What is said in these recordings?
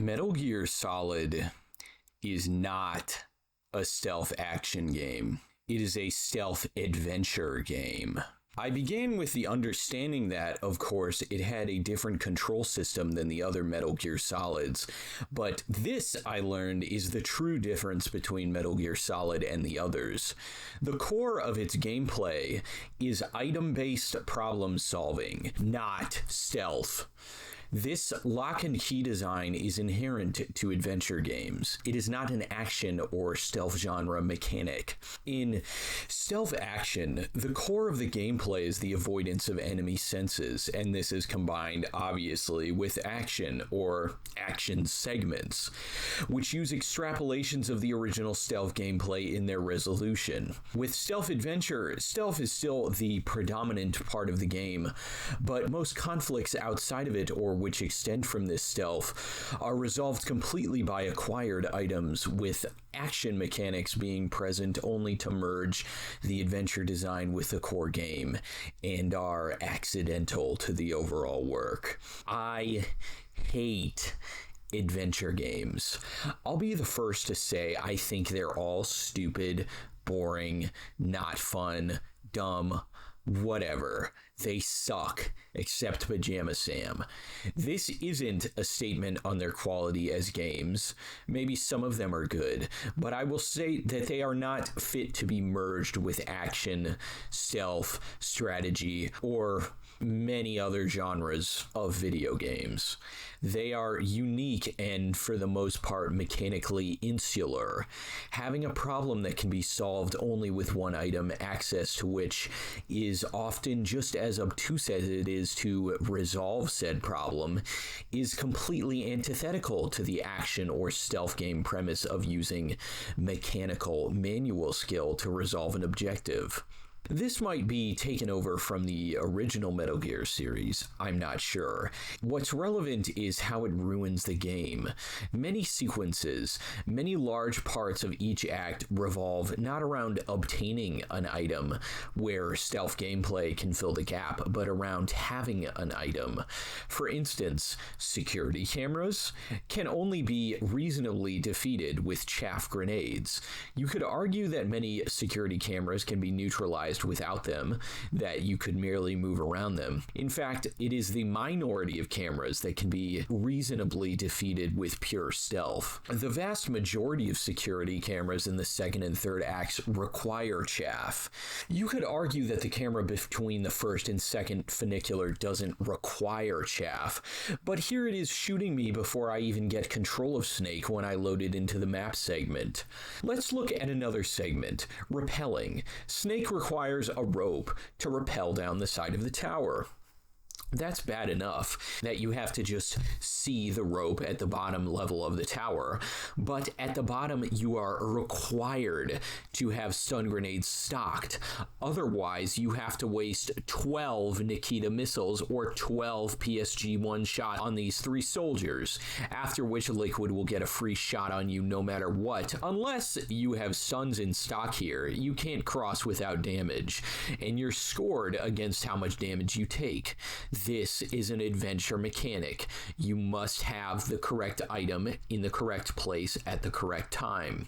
Metal Gear Solid is not a stealth action game. It is a stealth adventure game. I began with the understanding that, of course, it had a different control system than the other Metal Gear Solids, but this, I learned, is the true difference between Metal Gear Solid and the others. The core of its gameplay is item-based problem solving, not stealth. This lock and key design is inherent to adventure games. It is not an action or stealth genre mechanic. In stealth action, the core of the gameplay is the avoidance of enemy senses, and this is combined, obviously, with action or action segments, which use extrapolations of the original stealth gameplay in their resolution. With stealth adventure, stealth is still the predominant part of the game, but most conflicts outside of it or which extend from this stealth are resolved completely by acquired items, with action mechanics being present only to merge the adventure design with the core game and are accidental to the overall work. I hate adventure games. I'll be the first to say I think they're all stupid, boring, not fun, dumb, whatever. They suck, except Pajama Sam. This isn't a statement on their quality as games. Maybe some of them are good, but I will say that they are not fit to be merged with action, stealth, strategy, or many other genres of video games. They are unique and, for the most part, mechanically insular, having a problem that can be solved only with one item, access to which is often just as obtuse as it is to resolve said problem, is completely antithetical to the action or stealth game premise of using mechanical manual skill to resolve an objective. This might be taken over from the original Metal Gear series, I'm not sure. What's relevant is how it ruins the game. Many sequences, many large parts of each act revolve not around obtaining an item, where stealth gameplay can fill the gap, but around having an item. For instance, security cameras can only be reasonably defeated with chaff grenades. You could argue that many security cameras can be neutralized without them, that you could merely move around them. In fact, it is the minority of cameras that can be reasonably defeated with pure stealth. The vast majority of security cameras in the second and third acts require chaff. You could argue that the camera between the first and second funicular doesn't require chaff, but here it is shooting me before I even get control of Snake when I load it into the map segment. Let's look at another segment, rappelling. Snake requires a rope to rappel down the side of the tower. That's bad enough that you have to just see the rope at the bottom level of the tower, but at the bottom you are required to have stun grenades stocked. Otherwise, you have to waste 12 Nikita missiles or 12 PSG one-shot on these 3 soldiers, after which Liquid will get a free shot on you no matter what. Unless you have stuns in stock here, you can't cross without damage, and you're scored against how much damage you take. This is an adventure mechanic. You must have the correct item in the correct place at the correct time.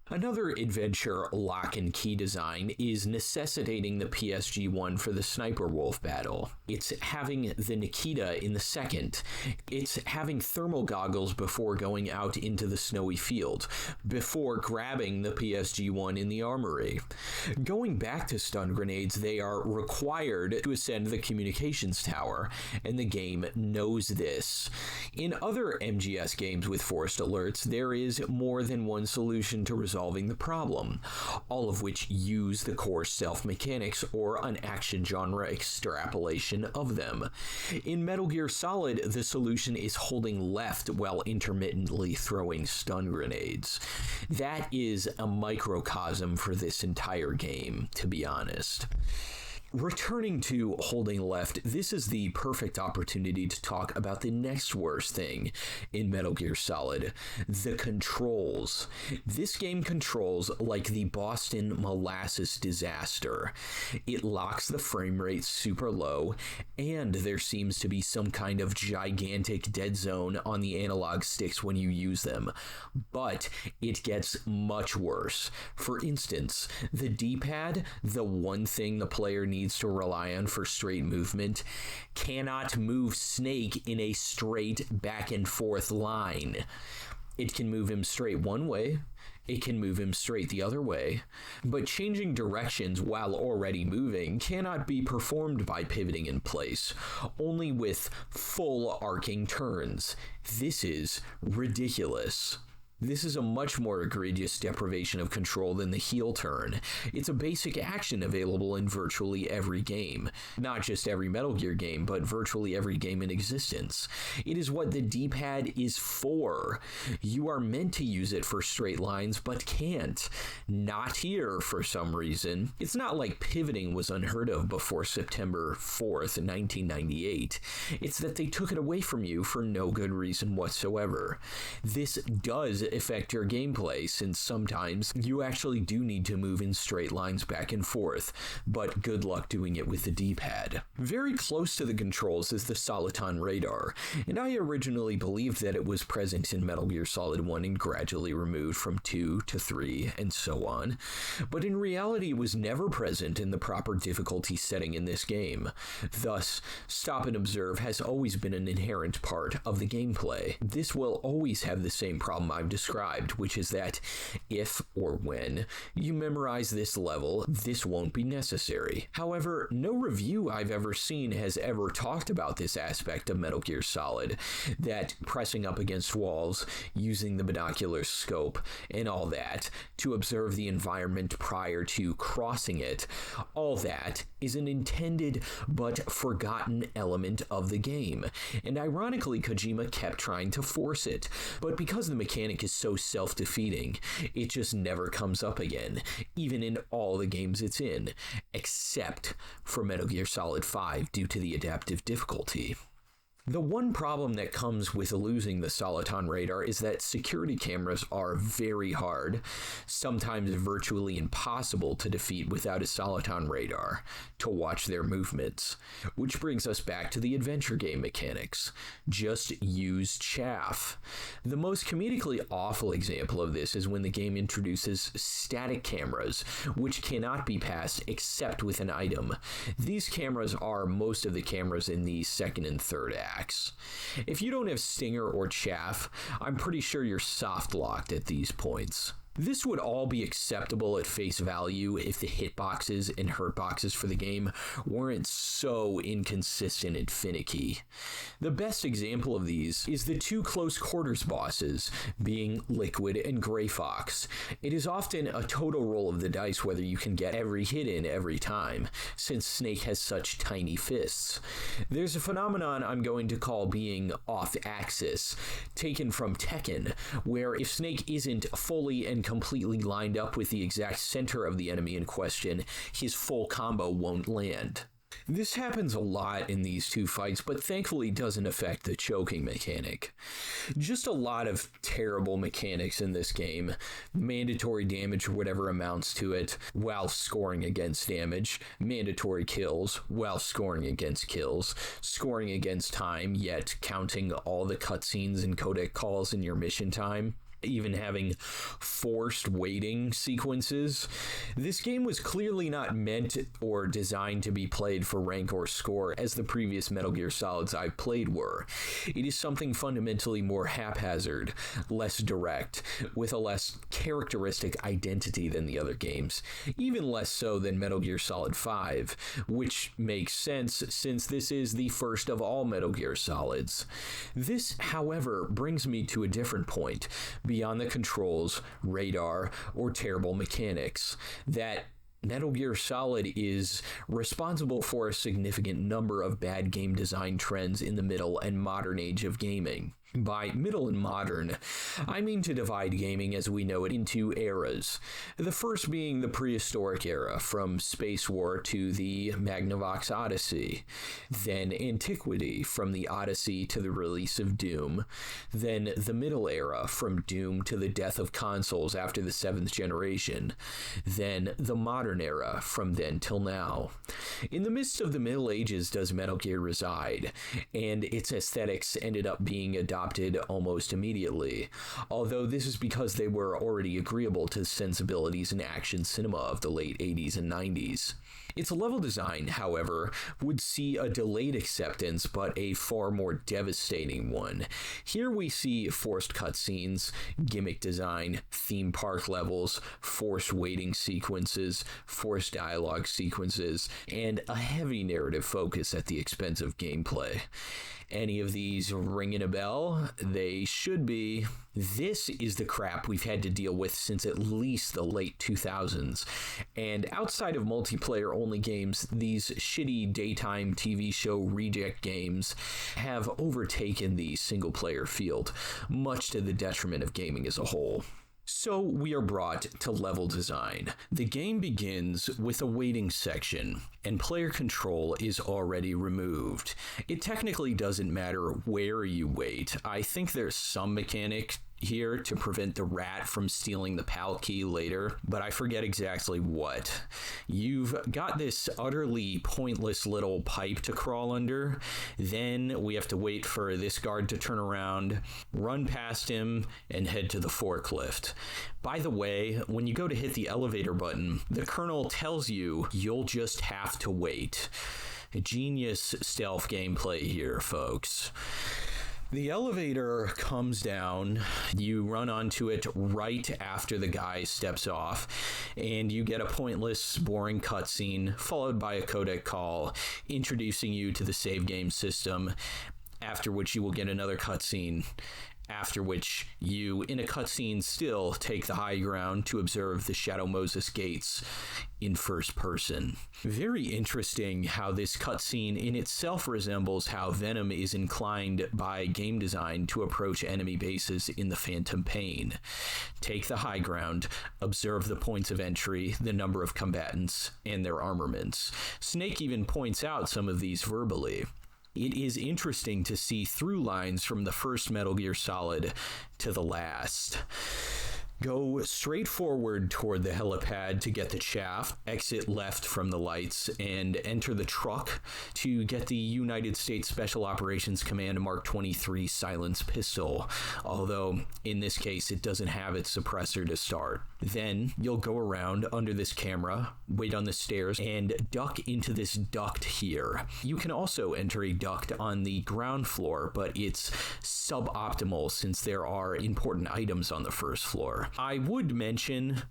Another adventure lock and key design is necessitating the PSG-1 for the Sniper Wolf battle. It's having the Nikita in the second. It's having thermal goggles before going out into the snowy field, before grabbing the PSG-1 in the armory. Going back to stun grenades, they are required to ascend the communications tower, and the game knows this. In other MGS games with forced alerts, there is more than one solution to resolving the problem, all of which use the core stealth mechanics or an action genre extrapolation of them. In Metal Gear Solid, the solution is holding left while intermittently throwing stun grenades. That is a microcosm for this entire game, to be honest. Returning to Holding Left, this is the perfect opportunity to talk about the next worst thing in Metal Gear Solid, the controls. This game controls like the Boston molasses disaster. It locks the frame rate super low, and there seems to be some kind of gigantic dead zone on the analog sticks when you use them. But it gets much worse. For instance, the D-pad, the one thing the player needs to rely on for straight movement, cannot move Snake in a straight back and forth line. It can move him straight one way, it can move him straight the other way, but changing directions while already moving cannot be performed by pivoting in place, only with full arcing turns. This is ridiculous. This is a much more egregious deprivation of control than the heel turn. It's a basic action available in virtually every game. Not just every Metal Gear game, but virtually every game in existence. It is what the D-pad is for. You are meant to use it for straight lines, but can't. Not here, for some reason. It's not like pivoting was unheard of before September 4th, 1998. It's that they took it away from you for no good reason whatsoever. This does affect your gameplay, since sometimes you actually do need to move in straight lines back and forth, but good luck doing it with the D-pad. Very close to the controls is the Soliton radar, and I originally believed that it was present in Metal Gear Solid 1 and gradually removed from 2 to 3 and so on, but in reality it was never present in the proper difficulty setting in this game. Thus, stop and observe has always been an inherent part of the gameplay. This will always have the same problem I've described, which is that if or when you memorize this level, this won't be necessary. However, no review I've ever seen has ever talked about this aspect of Metal Gear Solid, that pressing up against walls, using the binocular scope, and all that to observe the environment prior to crossing it, all that is an intended but forgotten element of the game, and ironically Kojima kept trying to force it, but because the mechanic is so self-defeating, it just never comes up again, even in all the games it's in, except for Metal Gear Solid 5 due to the adaptive difficulty. The one problem that comes with losing the Soliton radar is that security cameras are very hard, sometimes virtually impossible to defeat without a Soliton radar to watch their movements. Which brings us back to the adventure game mechanics. Just use chaff. The most comedically awful example of this is when the game introduces static cameras, which cannot be passed except with an item. These cameras are most of the cameras in the second and third acts. If you don't have Stinger or Chaff, I'm pretty sure you're soft-locked at these points. This would all be acceptable at face value if the hitboxes and hurtboxes for the game weren't so inconsistent and finicky. The best example of these is the two close quarters bosses, being Liquid and Gray Fox. It is often a total roll of the dice whether you can get every hit in every time, since Snake has such tiny fists. There's a phenomenon I'm going to call being off-axis, taken from Tekken, where if Snake isn't fully and completely lined up with the exact center of the enemy in question, his full combo won't land. This happens a lot in these two fights, but thankfully doesn't affect the choking mechanic. Just a lot of terrible mechanics in this game. Mandatory damage or whatever amounts to it while scoring against damage. Mandatory kills while scoring against kills. Scoring against time, yet counting all the cutscenes and codec calls in your mission time. Even having forced waiting sequences. This game was clearly not meant or designed to be played for rank or score as the previous Metal Gear Solids I've played were. It is something fundamentally more haphazard, less direct, with a less characteristic identity than the other games, even less so than Metal Gear Solid 5, which makes sense since this is the first of all Metal Gear Solids. This, however, brings me to a different point, beyond the controls, radar, or terrible mechanics, that Metal Gear Solid is responsible for a significant number of bad game design trends in the middle and modern age of gaming. By middle and modern, I mean to divide gaming as we know it into eras. The first being the prehistoric era, from Space War to the Magnavox Odyssey. Then Antiquity, from the Odyssey to the release of Doom. Then the middle era, from Doom to the death of consoles after the 7th generation. Then the modern era, from then till now. In the midst of the Middle Ages does Metal Gear reside, and its aesthetics ended up being adopted almost immediately, although this is because they were already agreeable to the sensibilities and action cinema of the late 80s and 90s. Its level design, however, would see a delayed acceptance, but a far more devastating one. Here we see forced cutscenes, gimmick design, theme park levels, forced waiting sequences, forced dialogue sequences, and a heavy narrative focus at the expense of gameplay. Any of these ringing a bell? They should be. This is the crap we've had to deal with since at least the late 2000s. And outside of multiplayer-only games, these shitty daytime TV show reject games have overtaken the single-player field, much to the detriment of gaming as a whole. So we are brought to level design. The game begins with a waiting section, and player control is already removed. It technically doesn't matter where you wait. I think there's some mechanic here to prevent the rat from stealing the PAL key later, but I forget exactly what. You've got this utterly pointless little pipe to crawl under. Then we have to wait for this guard to turn around, run past him, and head to the forklift. By the way, when you go to hit the elevator button, the Colonel tells you you'll just have to wait. Genius stealth gameplay here, folks. The elevator comes down, you run onto it right after the guy steps off, and you get a pointless, boring cutscene, followed by a codec call introducing you to the save game system, after which you will get another cutscene, after which you, in a cutscene still, take the high ground to observe the Shadow Moses gates in first person. Very interesting how this cutscene in itself resembles how Venom is inclined by game design to approach enemy bases in the Phantom Pain. Take the high ground, observe the points of entry, the number of combatants, and their armaments. Snake even points out some of these verbally. It is interesting to see through lines from the first Metal Gear Solid to the last. Go straight forward toward the helipad to get the chaff, exit left from the lights, and enter the truck to get the United States Special Operations Command Mark 23 silence pistol, although in this case it doesn't have its suppressor to start. Then you'll go around under this camera, wait on the stairs, and duck into this duct here. You can also enter a duct on the ground floor, but it's suboptimal since there are important items on the first floor. I would mention,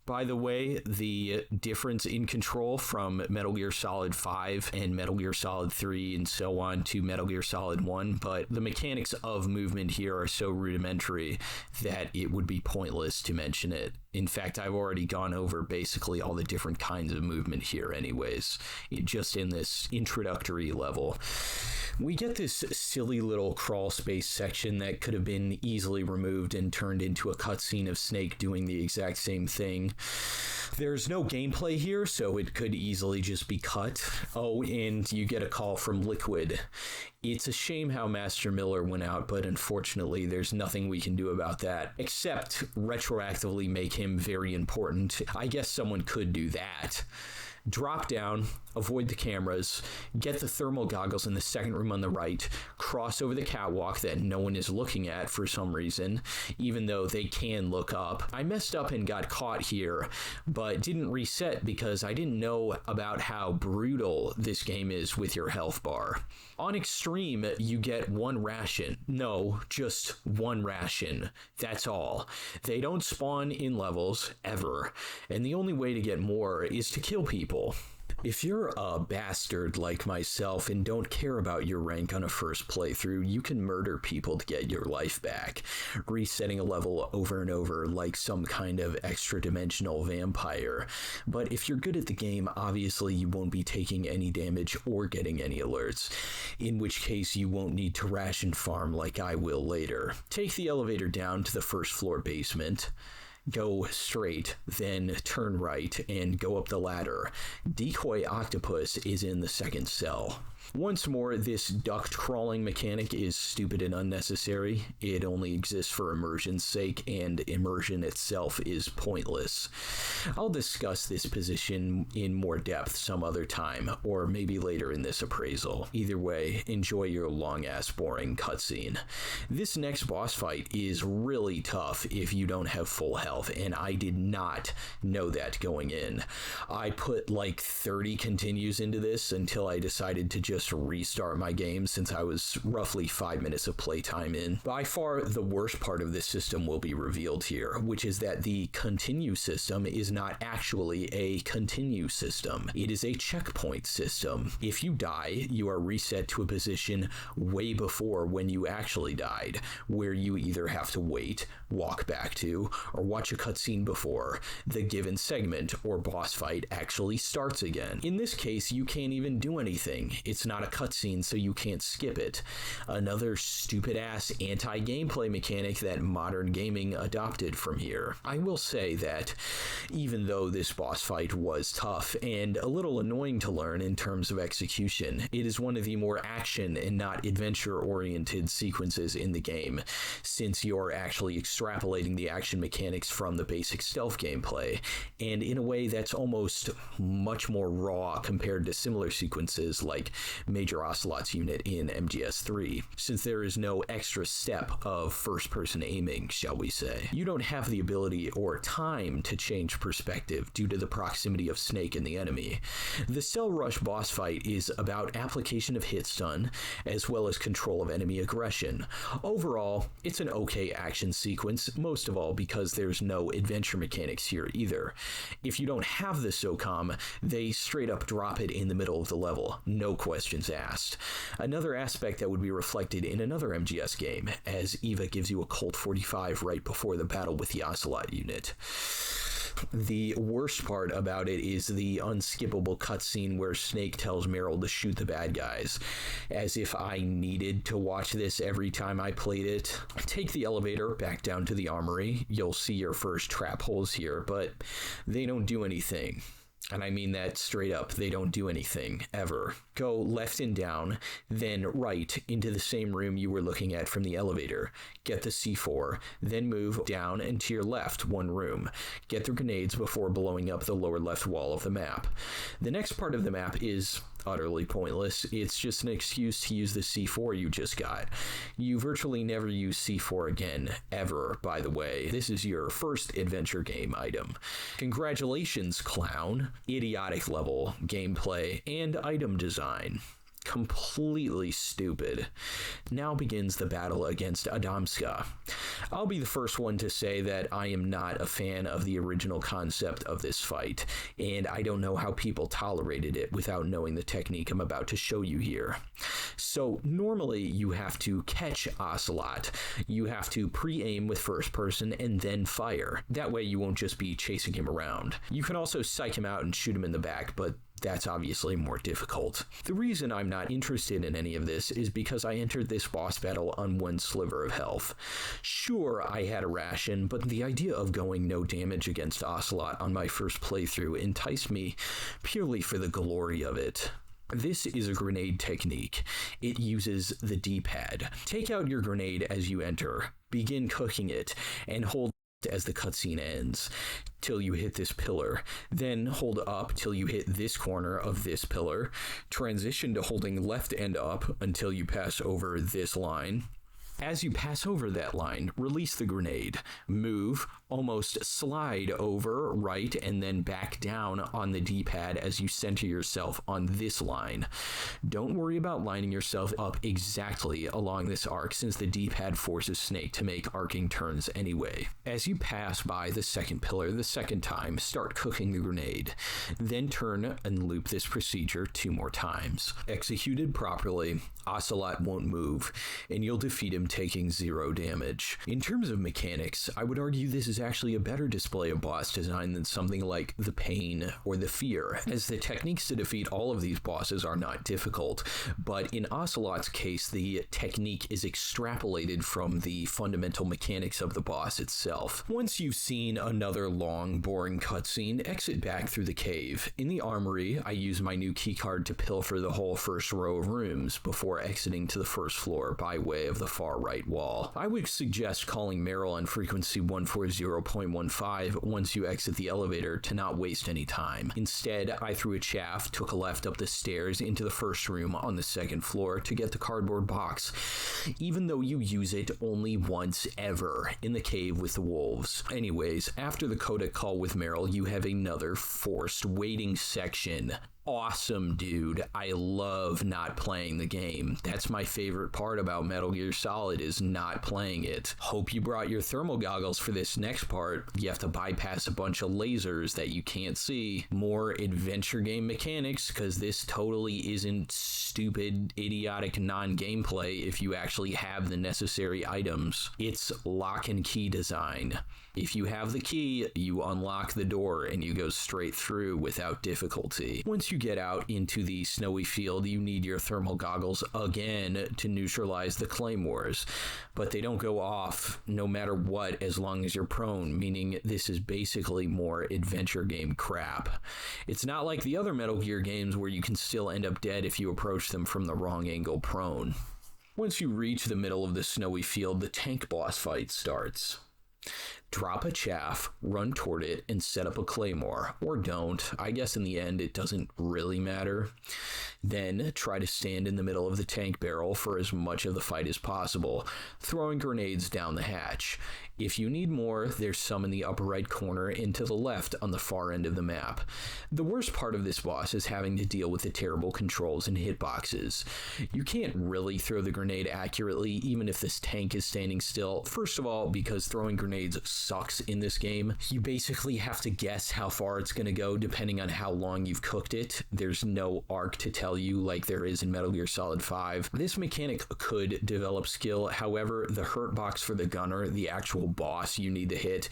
by the way, the difference in control from Metal Gear Solid 5 and Metal Gear Solid 3 and so on to Metal Gear Solid 1, but the mechanics of movement here are so rudimentary that it would be pointless to mention it. In fact, I've already gone over basically all the different kinds of movement here anyways, just in this introductory level. We get this silly little crawl space section that could have been easily removed and turned into a cutscene of Snake doing the exact same thing. There's no gameplay here, so it could easily just be cut. Oh, and you get a call from Liquid. It's a shame how Master Miller went out, but unfortunately there's nothing we can do about that, except retroactively make him very important. I guess someone could do that. Drop down, avoid the cameras, get the thermal goggles in the second room on the right, cross over the catwalk that no one is looking at for some reason, even though they can look up. I messed up and got caught here, but didn't reset because I didn't know about how brutal this game is with your health bar. On Extreme, you get one ration. No, just one ration. That's all. They don't spawn in levels, ever, and the only way to get more is to kill people. If you're a bastard like myself and don't care about your rank on a first playthrough, you can murder people to get your life back, resetting a level over and over like some kind of extra-dimensional vampire. But if you're good at the game, obviously you won't be taking any damage or getting any alerts, in which case you won't need to ration farm like I will later. Take the elevator down to the first floor basement. Go straight, then turn right, and go up the ladder. Decoy Octopus is in the second cell. Once more, this duct crawling mechanic is stupid and unnecessary. It only exists for immersion's sake, and immersion itself is pointless. I'll discuss this position in more depth some other time, or maybe later in this appraisal. Either way, enjoy your long-ass boring cutscene. This next boss fight is really tough if you don't have full health, and I did not know that going in. I put like 30 continues into this until I decided to just restart my game since I was roughly 5 minutes of playtime in. By far, the worst part of this system will be revealed here, which is that the continue system is not actually a continue system. It is a checkpoint system. If you die, you are reset to a position way before when you actually died, where you either have to wait, walk back to, or watch a cutscene before the given segment or boss fight actually starts again. In this case, you can't even do anything. It's not a cutscene, so you can't skip it. Another stupid-ass anti-gameplay mechanic that modern gaming adopted from here. I will say that even though this boss fight was tough and a little annoying to learn in terms of execution, it is one of the more action and not adventure-oriented sequences in the game, since you're actually extrapolating the action mechanics from the basic stealth gameplay, and in a way that's almost much more raw compared to similar sequences like Major Ocelot's unit in MGS3, since there is no extra step of first-person aiming, shall we say. You don't have the ability or time to change perspective due to the proximity of Snake and the enemy. The Cell Rush boss fight is about application of hit stun, as well as control of enemy aggression. Overall, it's an okay action sequence, most of all because there's no adventure mechanics here either. If you don't have the SOCOM, they straight up drop it in the middle of the level, no questions asked. Another aspect that would be reflected in another MGS game, as Eva gives you a Colt 45 right before the battle with the Ocelot unit. The worst part about it is the unskippable cutscene where Snake tells Meryl to shoot the bad guys, as if I needed to watch this every time I played it. Take the elevator back down to the armory. You'll see your first trap holes here, but they don't do anything. And I mean that straight up, they don't do anything, ever. Go left and down, then right into the same room you were looking at from the elevator. Get the C4, then move down and to your left, one room. Get the grenades before blowing up the lower left wall of the map. The next part of the map is utterly pointless. It's just an excuse to use the C4 you just got. You virtually never use C4 again, ever, by the way. This is your first adventure game item. Congratulations, clown. Idiotic level, gameplay, and item design. Completely stupid. Now begins the battle against Adamska. I'll be the first one to say that I am not a fan of the original concept of this fight, and I don't know how people tolerated it without knowing the technique I'm about to show you here. So normally you have to catch Ocelot. You have to pre-aim with first person and then fire. That way you won't just be chasing him around. You can also psych him out and shoot him in the back, but that's obviously more difficult. The reason I'm not interested in any of this is because I entered this boss battle on one sliver of health. Sure, I had a ration, but the idea of going no damage against Ocelot on my first playthrough enticed me purely for the glory of it. This is a grenade technique. It uses the D-pad. Take out your grenade as you enter, begin cooking it, and hold as the cutscene ends till you hit this pillar. Then hold up till you hit this corner of this pillar. Transition to holding left and up until you pass over this line. As you pass over that line, release the grenade. Move, almost slide over, right, and then back down on the D-pad as you center yourself on this line. Don't worry about lining yourself up exactly along this arc, since the D-pad forces Snake to make arcing turns anyway. As you pass by the second pillar the second time, start cooking the grenade. Then turn and loop this procedure 2 more times. Executed properly, Ocelot won't move, and you'll defeat him taking 0 damage. In terms of mechanics, I would argue this is actually a better display of boss design than something like the Pain or the Fear, as the techniques to defeat all of these bosses are not difficult, but in Ocelot's case, the technique is extrapolated from the fundamental mechanics of the boss itself. Once you've seen another long, boring cutscene, exit back through the cave. In the armory, I use my new keycard to pilfer the whole first row of rooms before exiting to the first floor by way of the far right wall. I would suggest calling Meryl on frequency 140.15 once you exit the elevator to not waste any time. Instead, I threw a chaff, took a left up the stairs into the first room on the second floor to get the cardboard box, even though you use it only once ever in the cave with the wolves. Anyways, after the codec call with Meryl, you have another forced waiting section. Awesome, dude. I love not playing the game. That's my favorite part about Metal Gear Solid, is not playing it. Hope you brought your thermal goggles for this next part. You have to bypass a bunch of lasers that you can't see. More adventure game mechanics, because this totally isn't stupid, idiotic non-gameplay if you actually have the necessary items. It's lock and key design. If you have the key, you unlock the door and you go straight through without difficulty. Once you get out into the snowy field, you need your thermal goggles again to neutralize the claymores, but they don't go off no matter what as long as you're prone, meaning this is basically more adventure game crap. It's not like the other Metal Gear games where you can still end up dead if you approach them from the wrong angle prone. Once you reach the middle of the snowy field, the tank boss fight starts. Drop a chaff, run toward it, and set up a claymore. Or don't. I guess in the end it doesn't really matter. Then try to stand in the middle of the tank barrel for as much of the fight as possible, throwing grenades down the hatch. If you need more, there's some in the upper right corner and to the left on the far end of the map. The worst part of this boss is having to deal with the terrible controls and hitboxes. You can't really throw the grenade accurately even if this tank is standing still. First of all, because throwing grenades sucks in this game. You basically have to guess how far it's going to go depending on how long you've cooked it. There's no arc to tell you like there is in Metal Gear Solid 5. This mechanic could develop skill, however, the hurt box for the gunner, the actual boss you need to hit,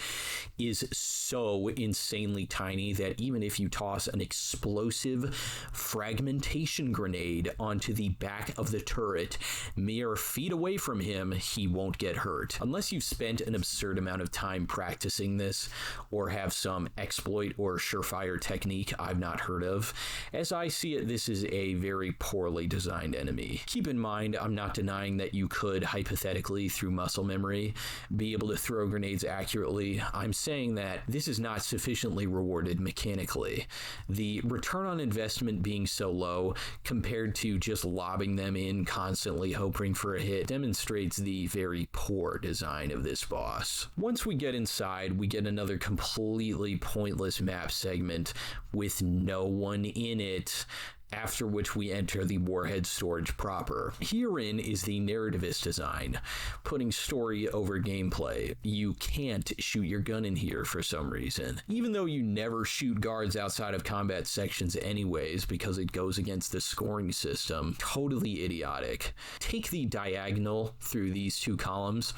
is so insanely tiny that even if you toss an explosive fragmentation grenade onto the back of the turret mere feet away from him, he won't get hurt. Unless you've spent an absurd amount of time practicing this or have some exploit or surefire technique I've not heard of. As I see it, this is a very poorly designed enemy. Keep in mind, I'm not denying that you could, hypothetically, through muscle memory, be able to throw grenades accurately. I'm saying that this is not sufficiently rewarded mechanically. The return on investment being so low compared to just lobbing them in constantly hoping for a hit demonstrates the very poor design of this boss. Once we get inside, we get another completely pointless map segment with no one in it, after which we enter the warhead storage proper. Herein is the narrativist design, putting story over gameplay. You can't shoot your gun in here for some reason, even though you never shoot guards outside of combat sections anyways because it goes against the scoring system. Totally idiotic. Take the diagonal through these 2 columns,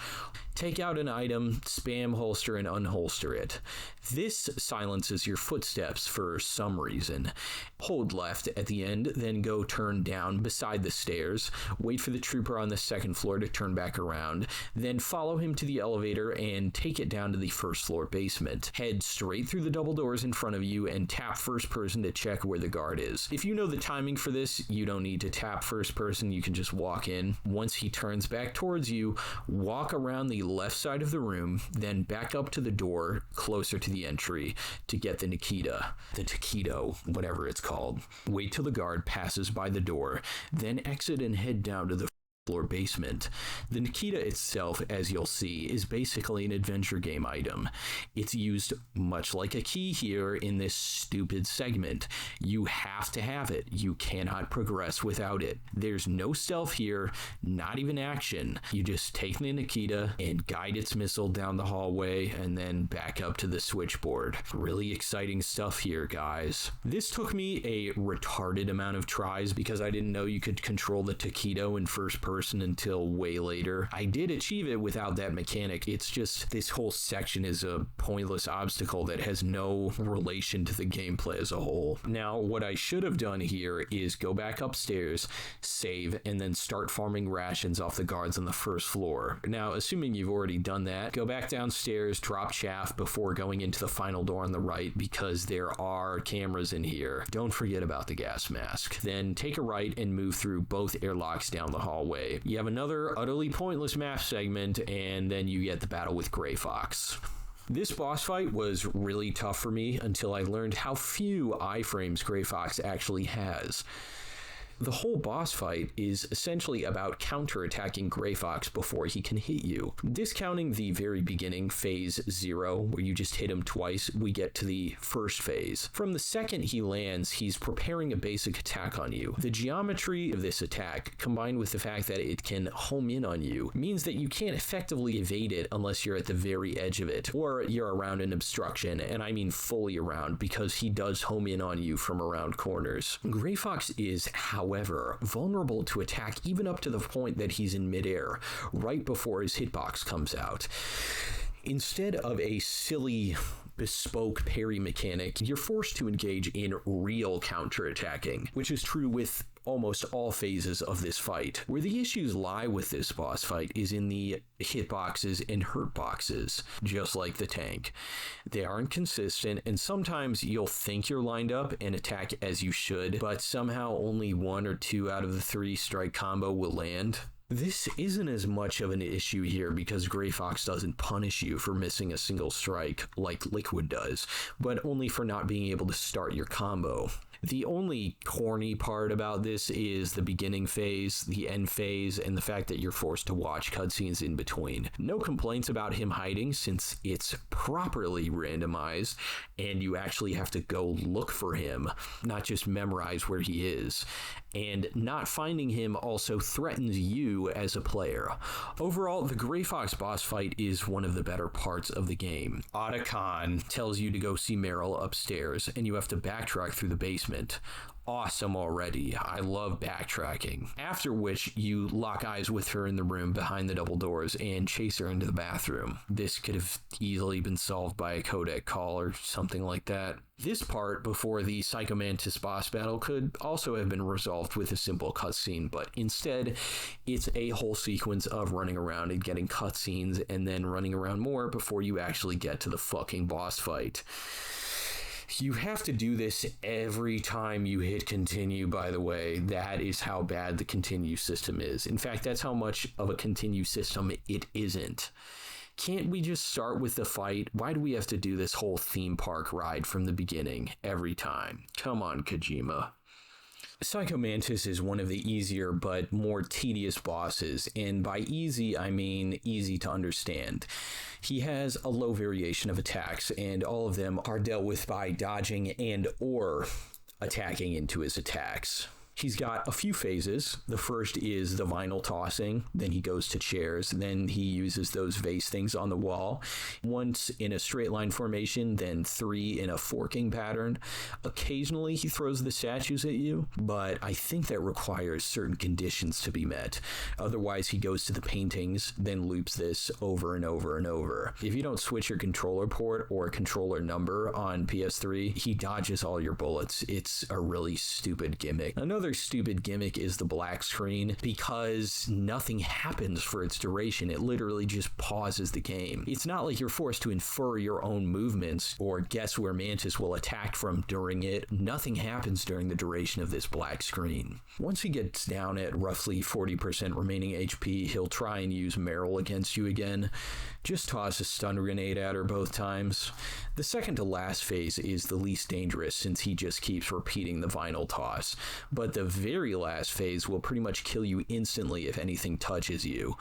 take out an item, spam holster and unholster it. This silences your footsteps for some reason. Hold left at the end, then go turn down beside the stairs, wait for the trooper on the second floor to turn back around, then follow him to the elevator and take it down to the first floor basement. Head straight through the double doors in front of you and tap first person to check where the guard is. If you know the timing for this, you don't need to tap first person, you can just walk in. Once he turns back towards you, walk around the left side of the room, then back up to the door closer to the entry to get the Nikita, the taquito, whatever it's called. Wait till the guard passes by the door, then exit and head down to the floor basement. The Nikita itself, as you'll see, is basically an adventure game item. It's used much like a key here in this stupid segment. You have to have it. You cannot progress without it. There's no stealth here, not even action. You just take the Nikita and guide its missile down the hallway and then back up to the switchboard. Really exciting stuff here, guys. This took me a retarded amount of tries because I didn't know you could control the taquito in first person until way later. I did achieve it without that mechanic. It's just this whole section is a pointless obstacle that has no relation to the gameplay as a whole. Now, what I should have done here is go back upstairs, save, and then start farming rations off the guards on the first floor. Now, assuming you've already done that, go back downstairs, drop chaff before going into the final door on the right because there are cameras in here. Don't forget about the gas mask. Then take a right and move through both airlocks down the hallway. You have another utterly pointless map segment, and then you get the battle with Gray Fox. This boss fight was really tough for me until I learned how few iframes Gray Fox actually has. The whole boss fight is essentially about counterattacking Gray Fox before he can hit you. Discounting the very beginning, phase 0, where you just hit him twice, we get to the first phase. From the second he lands, he's preparing a basic attack on you. The geometry of this attack, combined with the fact that it can home in on you, means that you can't effectively evade it unless you're at the very edge of it, or you're around an obstruction, and I mean fully around, because he does home in on you from around corners. Gray Fox is, however, vulnerable to attack even up to the point that he's in midair, right before his hitbox comes out. Instead of a silly bespoke parry mechanic, you're forced to engage in real counterattacking, which is true with almost all phases of this fight. Where the issues lie with this boss fight is in the hitboxes and hurt boxes, just like the tank. They aren't consistent, and sometimes you'll think you're lined up and attack as you should, but somehow only 1 or 2 out of the 3 strike combo will land. This isn't as much of an issue here because Gray Fox doesn't punish you for missing a single strike like Liquid does, but only for not being able to start your combo. The only corny part about this is the beginning phase, the end phase, and the fact that you're forced to watch cutscenes in between. No complaints about him hiding since it's properly randomized and you actually have to go look for him, not just memorize where he is. And not finding him also threatens you as a player. Overall, the Gray Fox boss fight is one of the better parts of the game. Otacon tells you to go see Meryl upstairs, and you have to backtrack through the basement. Awesome already. I love backtracking. After which, you lock eyes with her in the room behind the double doors and chase her into the bathroom. This could have easily been solved by a codec call or something like that. This part, before the Psycho Mantis boss battle, could also have been resolved with a simple cutscene, but instead, it's a whole sequence of running around and getting cutscenes and then running around more before you actually get to the fucking boss fight. You have to do this every time you hit continue, by the way. That is how bad the continue system is. In fact, that's how much of a continue system it isn't. Can't we just start with the fight? Why do we have to do this whole theme park ride from the beginning every time? Come on, Kojima. Psycho Mantis is one of the easier but more tedious bosses, and by easy I mean easy to understand. He has a low variation of attacks, and all of them are dealt with by dodging and or attacking into his attacks. He's got a few phases. The first is the vinyl tossing, then he goes to chairs, then he uses those vase things on the wall. Once in a straight line formation, then 3 in a forking pattern. Occasionally he throws the statues at you, but I think that requires certain conditions to be met. Otherwise he goes to the paintings, then loops this over and over and over. If you don't switch your controller port or controller number on PS3, he dodges all your bullets. It's a really stupid gimmick. Another stupid gimmick is the black screen, because nothing happens for its duration. It literally just pauses the game. It's not like you're forced to infer your own movements or guess where Mantis will attack from during it. Nothing happens during the duration of this black screen. Once he gets down at roughly 40% remaining HP, he'll try and use Meryl against you again. Just toss a stun grenade at her both times. The second to last phase is the least dangerous since he just keeps repeating the vinyl toss, but the very last phase will pretty much kill you instantly if anything touches you.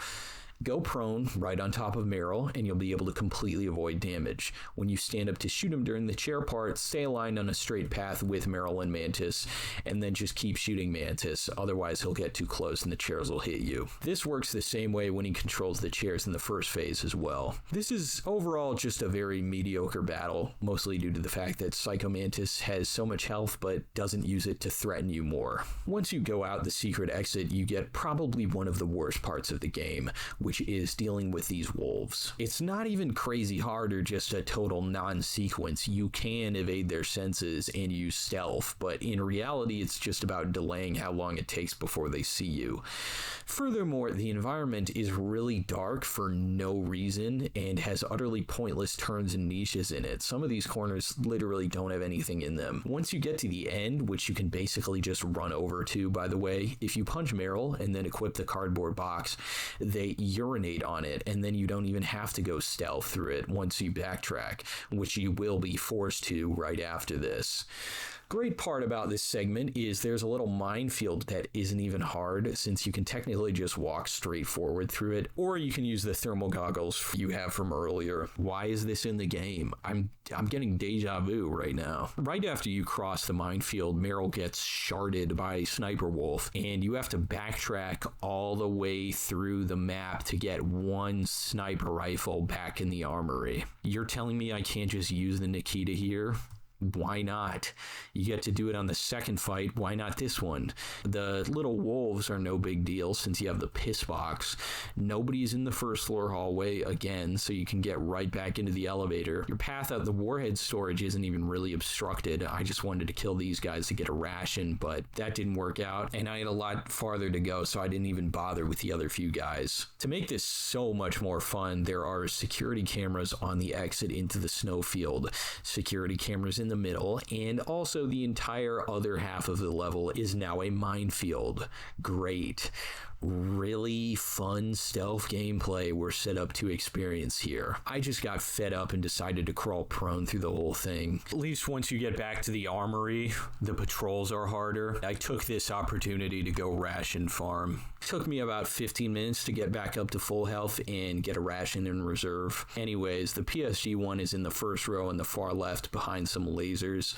Go prone right on top of Meryl, and you'll be able to completely avoid damage. When you stand up to shoot him during the chair part, stay aligned on a straight path with Meryl and Mantis, and then just keep shooting Mantis, otherwise he'll get too close and the chairs will hit you. This works the same way when he controls the chairs in the first phase as well. This is overall just a very mediocre battle, mostly due to the fact that Psycho Mantis has so much health but doesn't use it to threaten you more. Once you go out the secret exit, you get probably one of the worst parts of the game, which is dealing with these wolves. It's not even crazy hard or just a total non-sequence. You can evade their senses and use stealth, but in reality it's just about delaying how long it takes before they see you. Furthermore, the environment is really dark for no reason and has utterly pointless turns and niches in it. Some of these corners literally don't have anything in them. Once you get to the end, which you can basically just run over to, by the way, if you punch Meryl and then equip the cardboard box, they urinate on it, and then you don't even have to go stealth through it once you backtrack, which you will be forced to right after this. Great part about this segment is there's a little minefield that isn't even hard, since you can technically just walk straight forward through it, or you can use the thermal goggles you have from earlier. Why is this in the game? I'm getting deja vu right now. Right after you cross the minefield, Meryl gets sharded by Sniper Wolf, and you have to backtrack all the way through the map to get one sniper rifle back in the armory. You're telling me I can't just use the Nikita here? Why not? You get to do it on the second fight. Why not this one? The little wolves are no big deal since you have the piss box. Nobody's in the first floor hallway again, so you can get right back into the elevator. Your path out the warhead storage isn't even really obstructed. I just wanted to kill these guys to get a ration, but that didn't work out, and I had a lot farther to go, so I didn't even bother with the other few guys. To make this so much more fun, there are security cameras on the exit into the snowfield. Security cameras in the middle, and also the entire other half of the level is now a minefield. Great. Really fun stealth gameplay we're set up to experience here. I just got fed up and decided to crawl prone through the whole thing. At least once you get back to the armory, the patrols are harder. I took this opportunity to go ration farm. It took me about 15 minutes to get back up to full health and get a ration in reserve. Anyways, the PSG one is in the first row in the far left behind some lasers.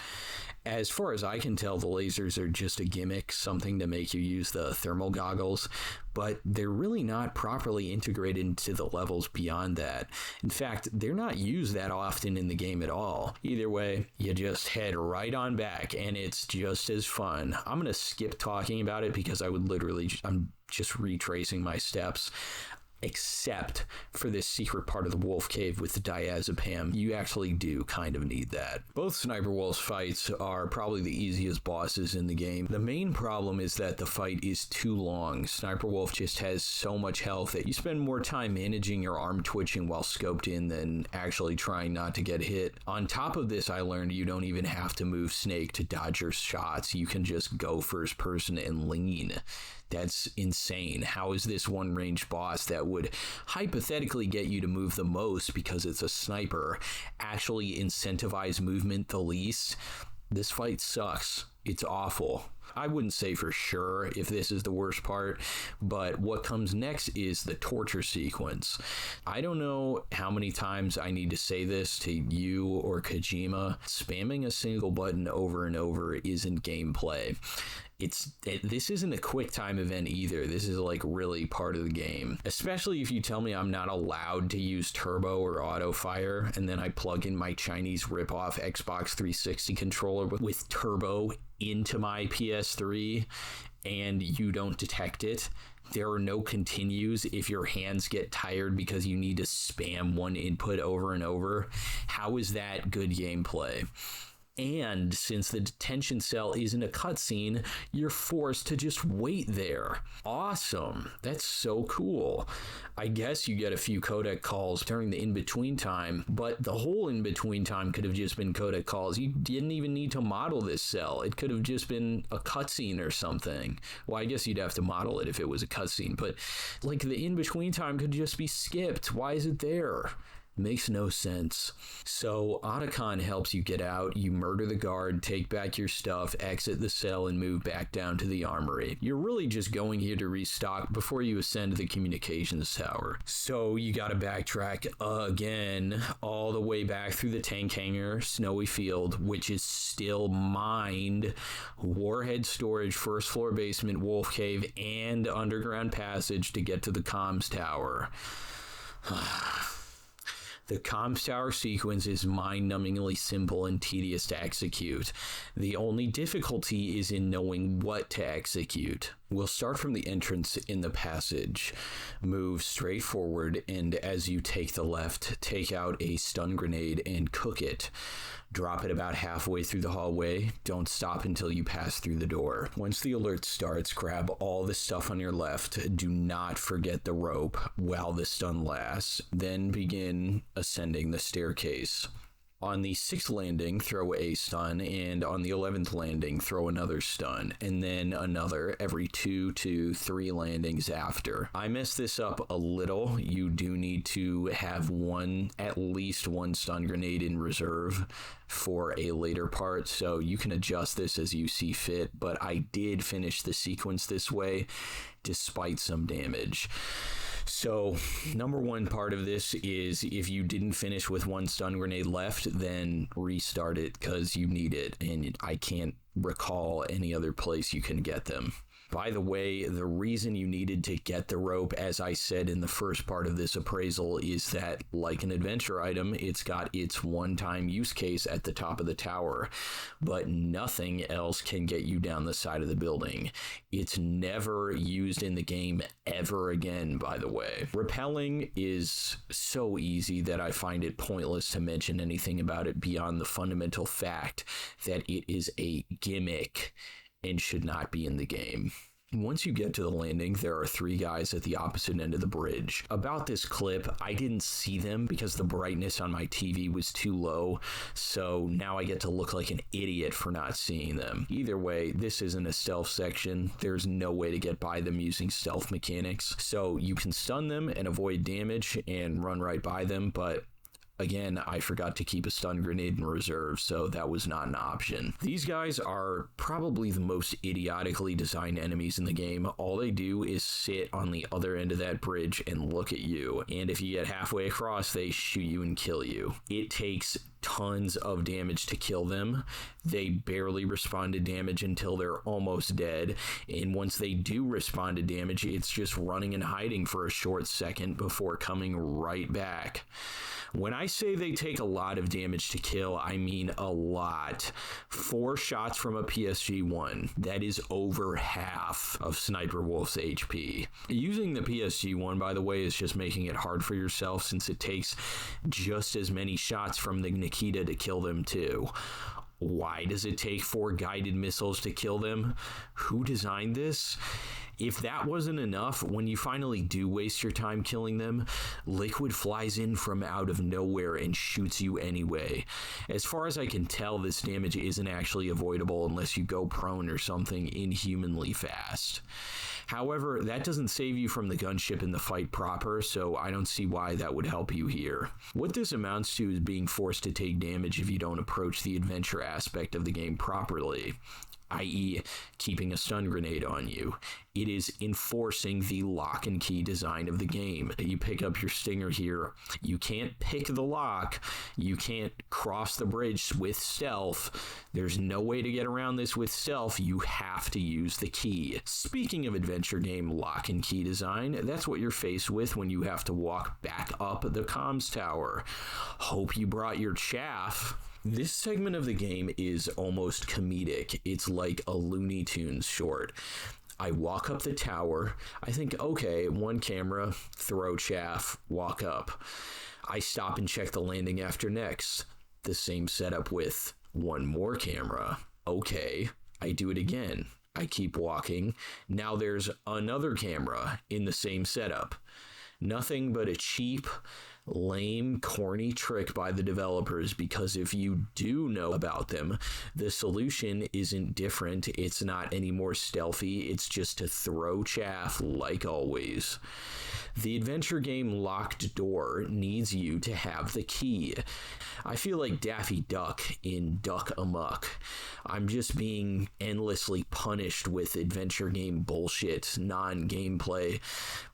As far as I can tell, the lasers are just a gimmick, something to make you use the thermal goggles, but they're really not properly integrated into the levels beyond that. In fact, they're not used that often in the game at all. Either way, you just head right on back, and it's just as fun. I'm going to skip talking about it because I'm just retracing my steps. Except for this secret part of the wolf cave with the diazepam. You actually do kind of need that. Both Sniper Wolf's fights are probably the easiest bosses in the game. The main problem is that the fight is too long. Sniper Wolf just has so much health that you spend more time managing your arm twitching while scoped in than actually trying not to get hit. On top of this, I learned you don't even have to move Snake to dodge your shots. You can just go first person and lean. That's insane. How is this one range boss that would hypothetically get you to move the most because it's a sniper actually incentivize movement the least? This fight sucks. It's awful. I wouldn't say for sure if this is the worst part, but what comes next is the torture sequence. I don't know how many times I need to say this to you or Kojima. Spamming a single button over and over isn't gameplay. This isn't a quick time event either. This is like really part of the game, especially if you tell me I'm not allowed to use turbo or auto fire, and then I plug in my Chinese ripoff Xbox 360 controller with turbo into my PS3 and you don't detect it. There are no continues if your hands get tired because you need to spam one input over and over. How is that good gameplay? And since the detention cell isn't a cutscene, you're forced to just wait there. Awesome. That's so cool. I guess you get a few codec calls during the in-between time, but the whole in-between time could have just been codec calls. You didn't even need to model this cell. It could have just been a cutscene or something. Well, I guess you'd have to model it if it was a cutscene, but like the in-between time could just be skipped. Why is it there? Makes no sense. So Otacon helps you get out. You murder the guard, take back your stuff, exit the cell, and move back down to the armory. You're really just going here to restock before you ascend to the communications tower. So you gotta backtrack again, all the way back through the tank hangar, snowy field, which is still mined, warhead storage, first floor basement, wolf cave, and underground passage to get to the comms tower. The comms tower sequence is mind-numbingly simple and tedious to execute. The only difficulty is in knowing what to execute. We'll start from the entrance in the passage, move straight forward, and as you take the left, take out a stun grenade and cook it. Drop it about halfway through the hallway. Don't stop until you pass through the door. Once the alert starts, grab all the stuff on your left. Do not forget the rope while the stun lasts. Then begin ascending the staircase. On the 6th landing, throw a stun, and on the 11th landing, throw another stun, and then another every 2 to 3 landings after. I messed this up a little. You do need to have at least one stun grenade in reserve for a later part, so you can adjust this as you see fit, but I did finish the sequence this way despite some damage. So, number one part of this is if you didn't finish with one stun grenade left, then restart it because you need it, and I can't recall any other place you can get them. By the way, the reason you needed to get the rope, as I said in the first part of this appraisal, is that, like an adventure item, it's got its one-time use case at the top of the tower, but nothing else can get you down the side of the building. It's never used in the game ever again, by the way. Rappelling is so easy that I find it pointless to mention anything about it beyond the fundamental fact that it is a gimmick and should not be in the game. Once you get to the landing, there are 3 guys at the opposite end of the bridge. About this clip, I didn't see them because the brightness on my TV was too low, so now I get to look like an idiot for not seeing them. Either way, this isn't a stealth section. There's no way to get by them using stealth mechanics, so you can stun them and avoid damage and run right by them, but again, I forgot to keep a stun grenade in reserve, so that was not an option. These guys are probably the most idiotically designed enemies in the game. All they do is sit on the other end of that bridge and look at you, and if you get halfway across, they shoot you and kill you. It takes tons of damage to kill them. They barely respond to damage until they're almost dead, and once they do respond to damage, it's just running and hiding for a short second before coming right back. When I say they take a lot of damage to kill, I mean a lot. 4 shots from a PSG-1, that is over half of Sniper Wolf's HP. Using the PSG-1, by the way, is just making it hard for yourself since it takes just as many shots from the Nikita to kill them too. Why does it take 4 guided missiles to kill them? Who designed this? If that wasn't enough, when you finally do waste your time killing them, Liquid flies in from out of nowhere and shoots you anyway. As far as I can tell, this damage isn't actually avoidable unless you go prone or something inhumanly fast. However, that doesn't save you from the gunship in the fight proper, so I don't see why that would help you here. What this amounts to is being forced to take damage if you don't approach the adventure aspect of the game properly, i.e. keeping a stun grenade on you. It is enforcing the lock and key design of the game. You pick up your stinger here. You can't pick the lock. You can't cross the bridge with stealth. There's no way to get around this with stealth. You have to use the key. Speaking of adventure game lock and key design, that's what you're faced with when you have to walk back up the comms tower. Hope you brought your chaff. This segment of the game is almost comedic. It's like a Looney Tunes short. I walk up the tower. I think, okay, one camera, throw chaff, walk up. I stop and check the landing after next. The same setup with One more camera. Okay, I do it again. I keep walking. Now there's another camera in the same setup. Nothing but a cheap, lame, corny trick by the developers, because if you do know about them, the solution isn't different. It's not any more stealthy. It's just to throw chaff like always. The adventure game Locked Door needs you to have the key. I feel like Daffy Duck in Duck Amuck. I'm just being endlessly punished with adventure game bullshit, non-gameplay,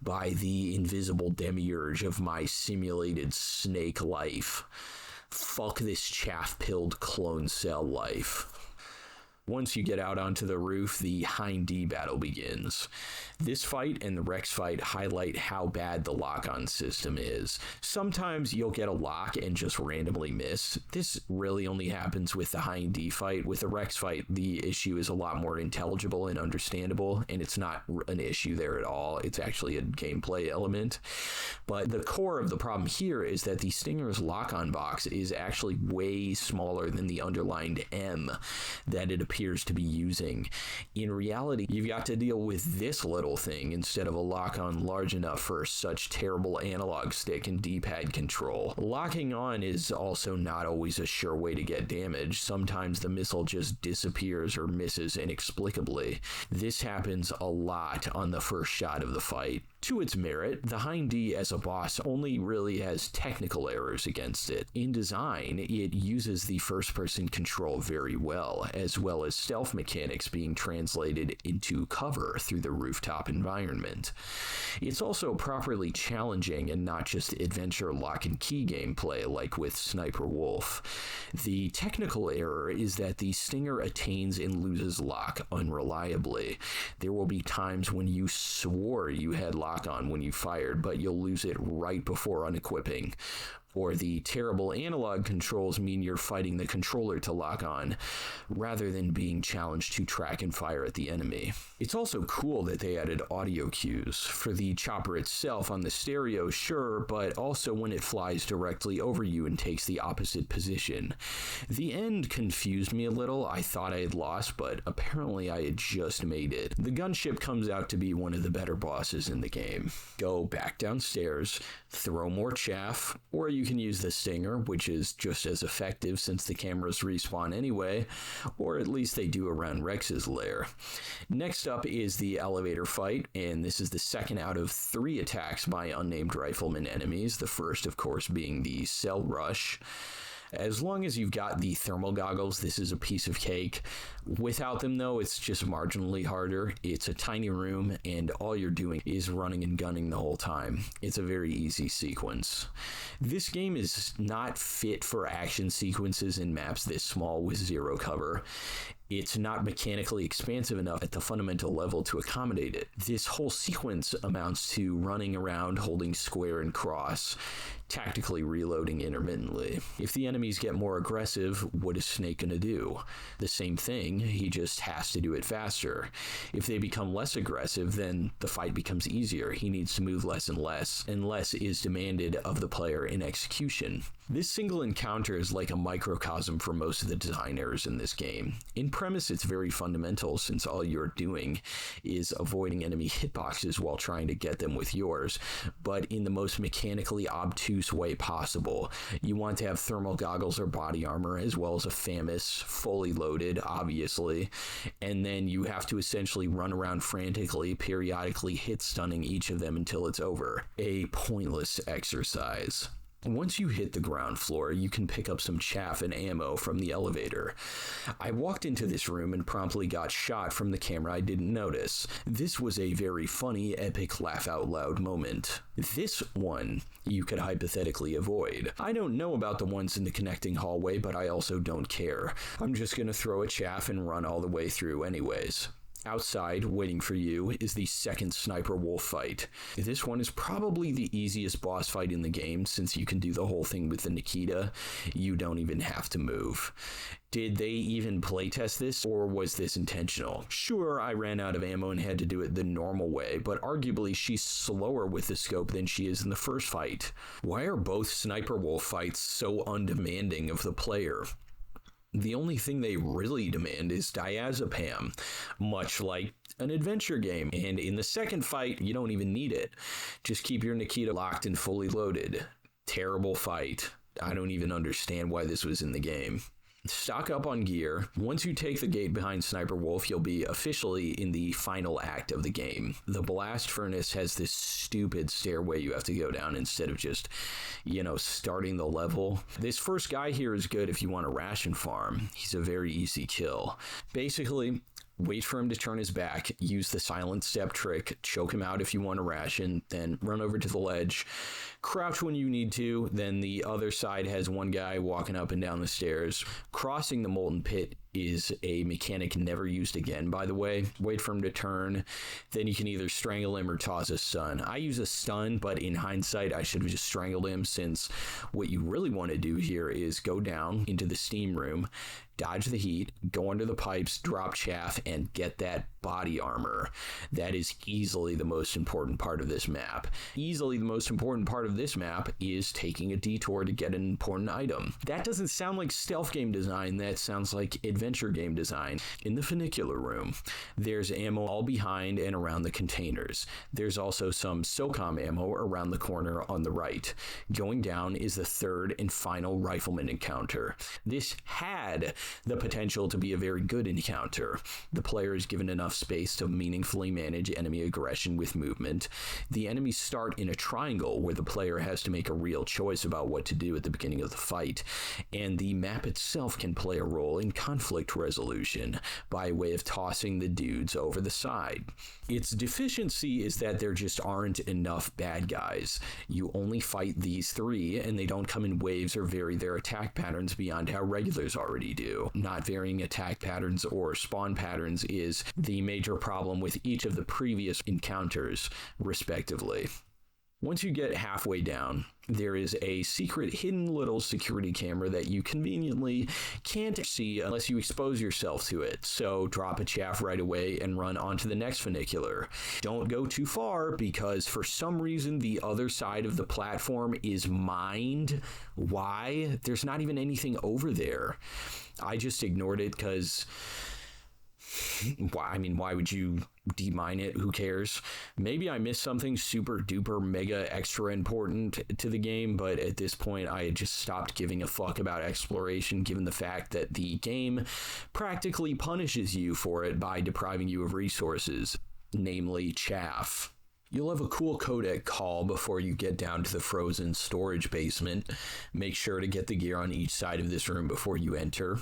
by the invisible demiurge of my simulated snake life. Fuck this chaff-pilled clone cell life. Once you get out onto the roof, the Hind D battle begins. This fight and the Rex fight highlight how bad the lock-on system is. Sometimes you'll get a lock and just randomly miss. This really only happens with the Hind D fight. With the Rex fight, the issue is a lot more intelligible and understandable, and it's not an issue there at all. It's actually a gameplay element. But the core of the problem here is that the Stinger's lock-on box is actually way smaller than the underlined M that it appears to be using. In reality, you've got to deal with this little thing instead of a lock-on large enough for such terrible analog stick and D-pad control. Locking on is also not always a sure way to get damage. Sometimes the missile just disappears or misses inexplicably. This happens a lot on the first shot of the fight. To its merit, the Hind D as a boss only really has technical errors against it. In design, it uses the first-person control very well as stealth mechanics being translated into cover through the rooftop environment. It's also properly challenging and not just adventure lock and key gameplay like with Sniper Wolf. The technical error is that the Stinger attains and loses lock unreliably. There will be times when you swore you had lock on when you fired, but you'll lose it right before unequipping. Or the terrible analog controls mean you're fighting the controller to lock on, rather than being challenged to track and fire at the enemy. It's also cool that they added audio cues. For the chopper itself on the stereo, sure, but also when it flies directly over you and takes the opposite position. The end confused me a little. I thought I had lost, but apparently I had just made it. The gunship comes out to be one of the better bosses in the game. Go back downstairs, throw more chaff, or you can use the Stinger, which is just as effective since the cameras respawn anyway, or at least they do around Rex's lair. Next up is the elevator fight, and this is the second out of 3 attacks by unnamed rifleman enemies, the first, of course, being the Cell Rush. As long as you've got the thermal goggles, this is a piece of cake. Without them, though, it's just marginally harder. It's a tiny room, and all you're doing is running and gunning the whole time. It's a very easy sequence. This game is not fit for action sequences in maps this small with zero cover. It's not mechanically expansive enough at the fundamental level to accommodate it. This whole sequence amounts to running around holding square and cross, tactically reloading intermittently. If the enemies get more aggressive, what is Snake gonna do? The same thing, he just has to do it faster. If they become less aggressive, then the fight becomes easier. He needs to move less and less is demanded of the player in execution. This single encounter is like a microcosm for most of the design errors in this game. In premise, it's very fundamental since all you're doing is avoiding enemy hitboxes while trying to get them with yours, but in the most mechanically obtuse way possible. You want to have thermal goggles or body armor, as well as a FAMAS, fully loaded, obviously, and then you have to essentially run around frantically, periodically hit stunning each of them until it's over. A pointless exercise. Once you hit the ground floor, you can pick up some chaff and ammo from the elevator. I walked into this room and promptly got shot from the camera I didn't notice. This was a very funny, epic, laugh-out-loud moment. This one you could hypothetically avoid. I don't know about the ones in the connecting hallway, but I also don't care. I'm just gonna throw a chaff and run all the way through anyways. Outside, waiting for you, is the second Sniper Wolf fight. This one is probably the easiest boss fight in the game, since you can do the whole thing with the Nikita. You don't even have to move. Did they even playtest this, or was this intentional? Sure, I ran out of ammo and had to do it the normal way, but arguably she's slower with the scope than she is in the first fight. Why are both Sniper Wolf fights so undemanding of the player? The only thing they really demand is diazepam, much like an adventure game. And in the second fight, you don't even need it. Just keep your Nikita locked and fully loaded. Terrible fight. I don't even understand why this was in the game. Stock up on gear. Once you take the gate behind Sniper Wolf, you'll be officially in the final act of the game. The blast furnace has this stupid stairway you have to go down instead of just, starting the level. This first guy here is good if you want to ration farm. He's a very easy kill. Basically, wait for him to turn his back, use the silent step trick, choke him out if you want to ration, then run over to the ledge, crouch when you need to, then the other side has one guy walking up and down the stairs. Crossing the molten pit is a mechanic never used again, by the way. Wait for him to turn, then you can either strangle him or toss a stun. I use a stun, but in hindsight, I should have just strangled him, since what you really want to do here is go down into the steam room, dodge the heat, go under the pipes, drop chaff, and get that body armor. That is easily the most important part of this map. Easily the most important part of this map is taking a detour to get an important item. That doesn't sound like stealth game design, that sounds like adventure game design. In the funicular room, there's ammo all behind and around the containers. There's also some SOCOM ammo around the corner on the right. Going down is the third and final rifleman encounter. This had the potential to be a very good encounter. The player is given enough space to meaningfully manage enemy aggression with movement. The enemies start in a triangle where the player has to make a real choice about what to do at the beginning of the fight, and the map itself can play a role in conflict resolution by way of tossing the dudes over the side. Its deficiency is that there just aren't enough bad guys. You only fight these three, and they don't come in waves or vary their attack patterns beyond how regulars already do. Not varying attack patterns or spawn patterns is the major problem with each of the previous encounters, respectively. Once you get halfway down, there is a secret hidden little security camera that you conveniently can't see unless you expose yourself to it. So drop a chaff right away and run onto the next funicular. Don't go too far, because for some reason the other side of the platform is mined. Why? There's not even anything over there. I just ignored it because... why would you demine it? Who cares? Maybe I missed something super duper mega extra important to the game, but at this point I had just stopped giving a fuck about exploration, given the fact that the game practically punishes you for it by depriving you of resources, namely chaff. You'll have a cool codec call before you get down to the frozen storage basement. Make sure to get the gear on each side of this room before you enter.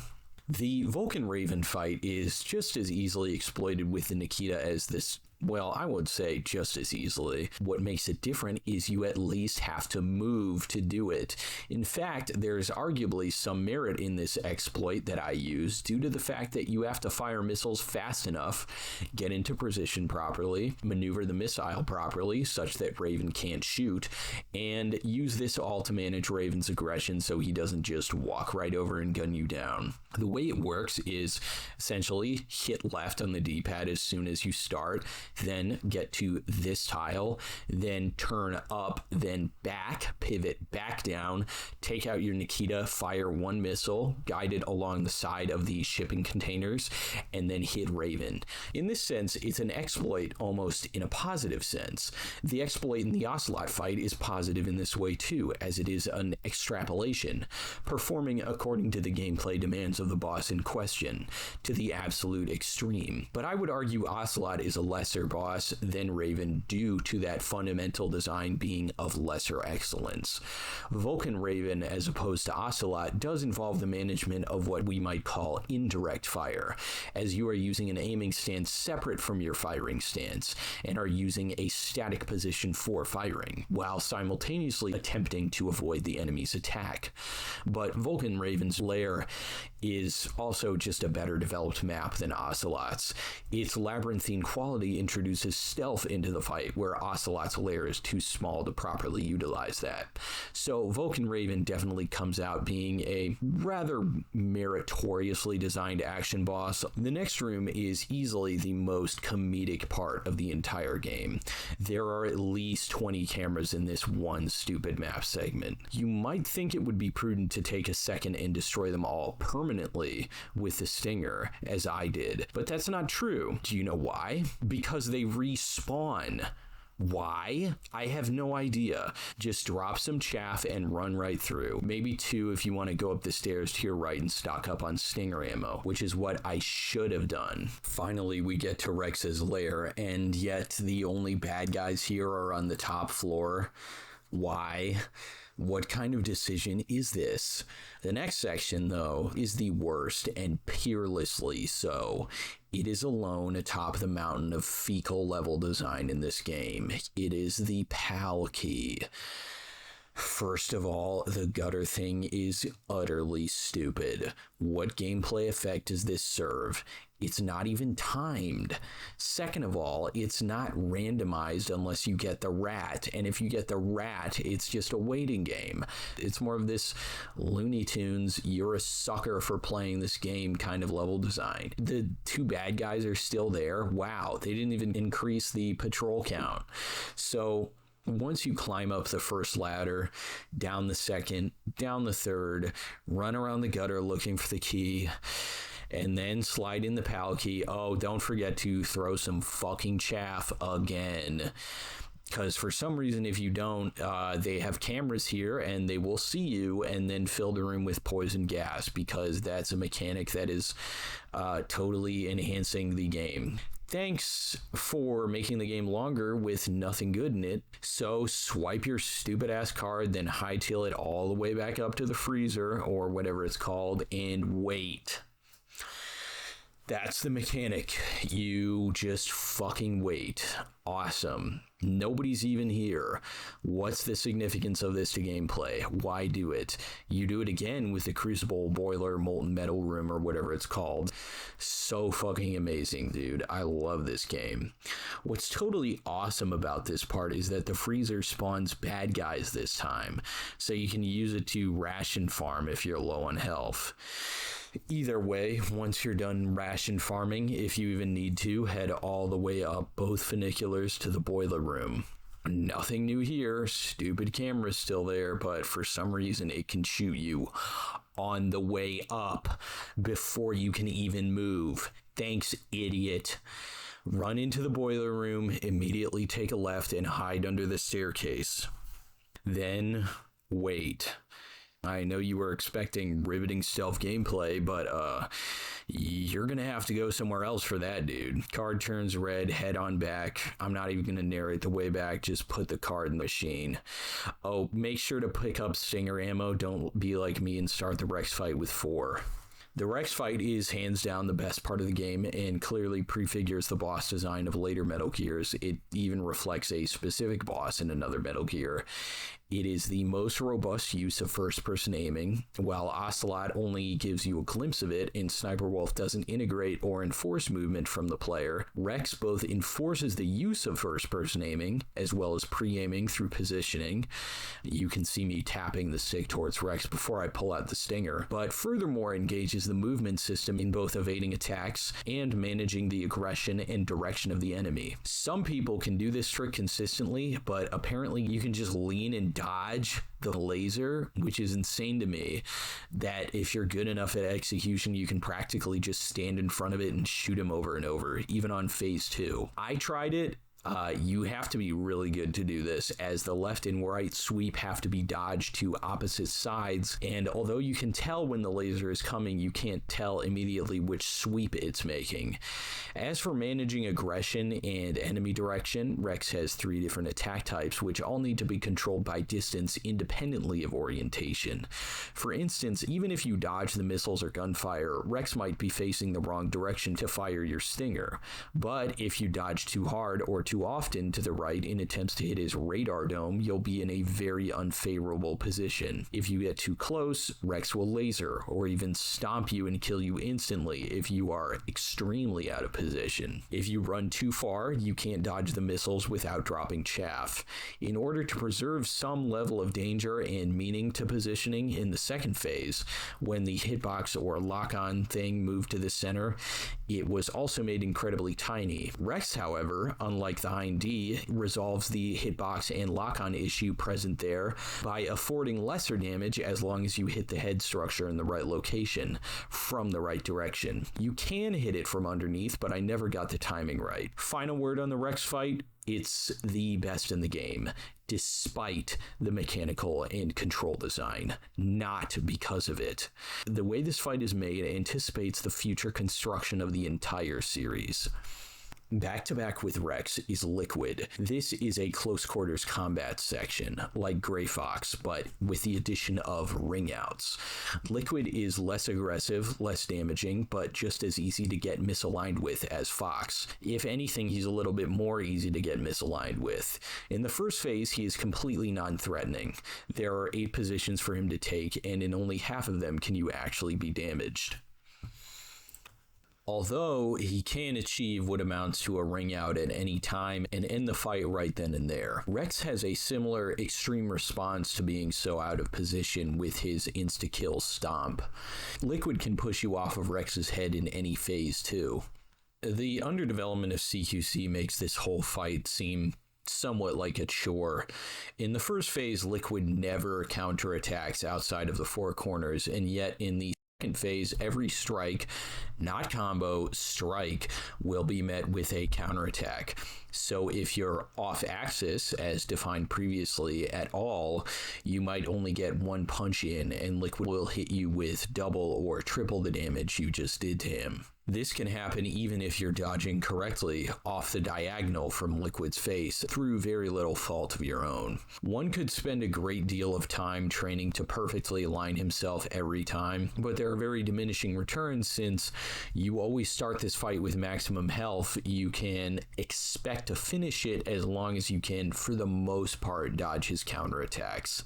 The Vulcan Raven fight is just as easily exploited with the Nikita as this. Well, I would say just as easily. What makes it different is you at least have to move to do it. In fact, there's arguably some merit in this exploit that I use due to the fact that you have to fire missiles fast enough, get into position properly, maneuver the missile properly such that Raven can't shoot, and use this all to manage Raven's aggression so he doesn't just walk right over and gun you down. The way it works is essentially hit left on the D-pad as soon as you start, then get to this tile, then turn up, then back, pivot back down, take out your Nikita, fire one missile, guide it along the side of the shipping containers, and then hit Raven. In this sense, it's an exploit almost in a positive sense. The exploit in the Ocelot fight is positive in this way too, as it is an extrapolation, performing according to the gameplay demands of the boss in question, to the absolute extreme. But I would argue Ocelot is a lesser boss than Raven due to that fundamental design being of lesser excellence. Vulcan Raven, as opposed to Ocelot, does involve the management of what we might call indirect fire, as you are using an aiming stance separate from your firing stance and are using a static position for firing, while simultaneously attempting to avoid the enemy's attack. But Vulcan Raven's lair is also just a better developed map than Ocelot's. Its labyrinthine quality introduces stealth into the fight, where Ocelot's lair is too small to properly utilize that. So Vulcan Raven definitely comes out being a rather meritoriously designed action boss. The next room is easily the most comedic part of the entire game. There are at least 20 cameras in this one stupid map segment. You might think it would be prudent to take a second and destroy them all permanently, permanently with the Stinger, as I did. But that's not true. Do you know why? Because they respawn. Why? I have no idea. Just drop some chaff and run right through. Maybe 2 if you want to go up the stairs to your right and stock up on Stinger ammo, which is what I should have done. Finally, we get to Rex's lair, and yet the only bad guys here are on the top floor. Why? What kind of decision is this? The next section, though, is the worst, and peerlessly so. It is alone atop the mountain of fecal level design in this game. It is the PAL key. First of all, the gutter thing is utterly stupid. What gameplay effect does this serve? It's not even timed. Second of all, it's not randomized unless you get the rat. And if you get the rat, it's just a waiting game. It's more of this Looney Tunes, you're a sucker for playing this game kind of level design. The 2 bad guys are still there. Wow, they didn't even increase the patrol count. So once you climb up the first ladder, down the second, down the third, run around the gutter looking for the key, and then slide in the PAL key. Oh, don't forget to throw some fucking chaff again. Because for some reason, if you don't, they have cameras here and they will see you and then fill the room with poison gas, because that's a mechanic that is totally enhancing the game. Thanks for making the game longer with nothing good in it. So swipe your stupid ass card, then hightail it all the way back up to the freezer or whatever it's called and wait. That's the mechanic. You just fucking wait. Awesome. Nobody's even here. What's the significance of this to gameplay? Why do it? You do it again with the Crucible Boiler Molten Metal Room or whatever it's called. So fucking amazing, dude. I love this game. What's totally awesome about this part is that the freezer spawns bad guys this time, so you can use it to ration farm if you're low on health. Either way, once you're done ration farming, if you even need to, head all the way up both funiculars to the boiler room. Nothing new here. Stupid camera's still there, but for some reason it can shoot you on the way up before you can even move. Thanks, idiot. Run into the boiler room, immediately take a left and hide under the staircase. Then wait. I know you were expecting riveting stealth gameplay, but you're gonna have to go somewhere else for that, dude. Card turns red, head on back. I'm not even gonna narrate the way back, just put the card in the machine. Oh, make sure to pick up Stinger ammo. Don't be like me and start the Rex fight with 4. The Rex fight is hands down the best part of the game and clearly prefigures the boss design of later Metal Gears. It even reflects a specific boss in another Metal Gear. It is the most robust use of first-person aiming. While Ocelot only gives you a glimpse of it and Sniper Wolf doesn't integrate or enforce movement from the player, Rex both enforces the use of first-person aiming as well as pre-aiming through positioning. You can see me tapping the stick towards Rex before I pull out the Stinger, but furthermore engages the movement system in both evading attacks and managing the aggression and direction of the enemy. Some people can do this trick consistently, but apparently you can just lean and dodge the laser, which is insane to me, that if you're good enough at execution, you can practically just stand in front of it and shoot him over and over, even on phase 2. I tried it. You have to be really good to do this, as the left and right sweep have to be dodged to opposite sides, and although you can tell when the laser is coming, you can't tell immediately which sweep it's making. As for managing aggression and enemy direction, Rex has 3 different attack types, which all need to be controlled by distance independently of orientation. For instance, even if you dodge the missiles or gunfire, Rex might be facing the wrong direction to fire your Stinger. But if you dodge too hard or too often to the right in attempts to hit his radar dome, you'll be in a very unfavorable position. If you get too close, Rex will laser or even stomp you and kill you instantly if you are extremely out of position. If you run too far, you can't dodge the missiles without dropping chaff. In order to preserve some level of danger and meaning to positioning in the second phase, when the hitbox or lock-on thing moved to the center, it was also made incredibly tiny. Rex, however, unlike like the Hind D, resolves the hitbox and lock-on issue present there by affording lesser damage as long as you hit the head structure in the right location from the right direction. You can hit it from underneath, but I never got the timing right. Final word on the Rex fight: it's the best in the game, despite the mechanical and control design, not because of it. The way this fight is made anticipates the future construction of the entire series. Back to back with Rex is Liquid. This is a close quarters combat section, like Gray Fox, but with the addition of ring outs. Liquid is less aggressive, less damaging, but just as easy to get misaligned with as Fox. If anything, he's a little bit more easy to get misaligned with. In the first phase, he is completely non-threatening. There are 8 positions for him to take, and in only half of them can you actually be damaged. Although he can achieve what amounts to a ring out at any time and end the fight right then and there. Rex has a similar extreme response to being so out of position with his insta-kill stomp. Liquid can push you off of Rex's head in any phase too. The underdevelopment of CQC makes this whole fight seem somewhat like a chore. In the first phase, Liquid never counterattacks outside of the 4 corners, and yet in the second phase, every strike, not combo, strike, will be met with a counterattack. So if you're off axis, as defined previously, at all, you might only get 1 punch in, and Liquid will hit you with double or triple the damage you just did to him. This can happen even if you're dodging correctly off the diagonal from Liquid's face through very little fault of your own. One could spend a great deal of time training to perfectly align himself every time, but there are very diminishing returns since you always start this fight with maximum health. You can expect to finish it as long as you can, for the most part, dodge his counterattacks.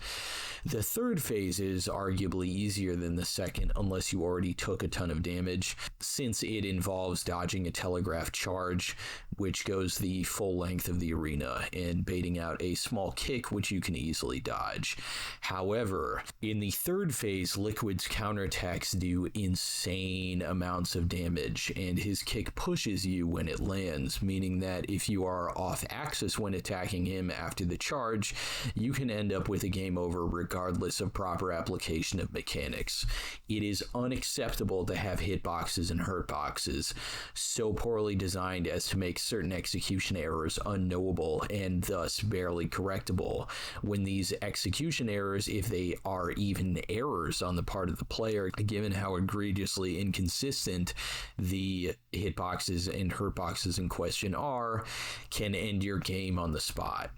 The third phase is arguably easier than the second unless you already took a ton of damage, since it involves dodging a telegraph charge, which goes the full length of the arena, and baiting out a small kick, which you can easily dodge. However, in the third phase, Liquid's counterattacks do insane amounts of damage, and his kick pushes you when it lands, meaning that if you are off axis when attacking him after the charge, you can end up with a game over regardless of proper application of mechanics. It is unacceptable to have hitboxes and hurtboxes so poorly designed as to make certain execution errors unknowable and thus barely correctable. When these execution errors, if they are even errors on the part of the player, given how egregiously inconsistent the hitboxes and hurtboxes in question are, can end your game on the spot.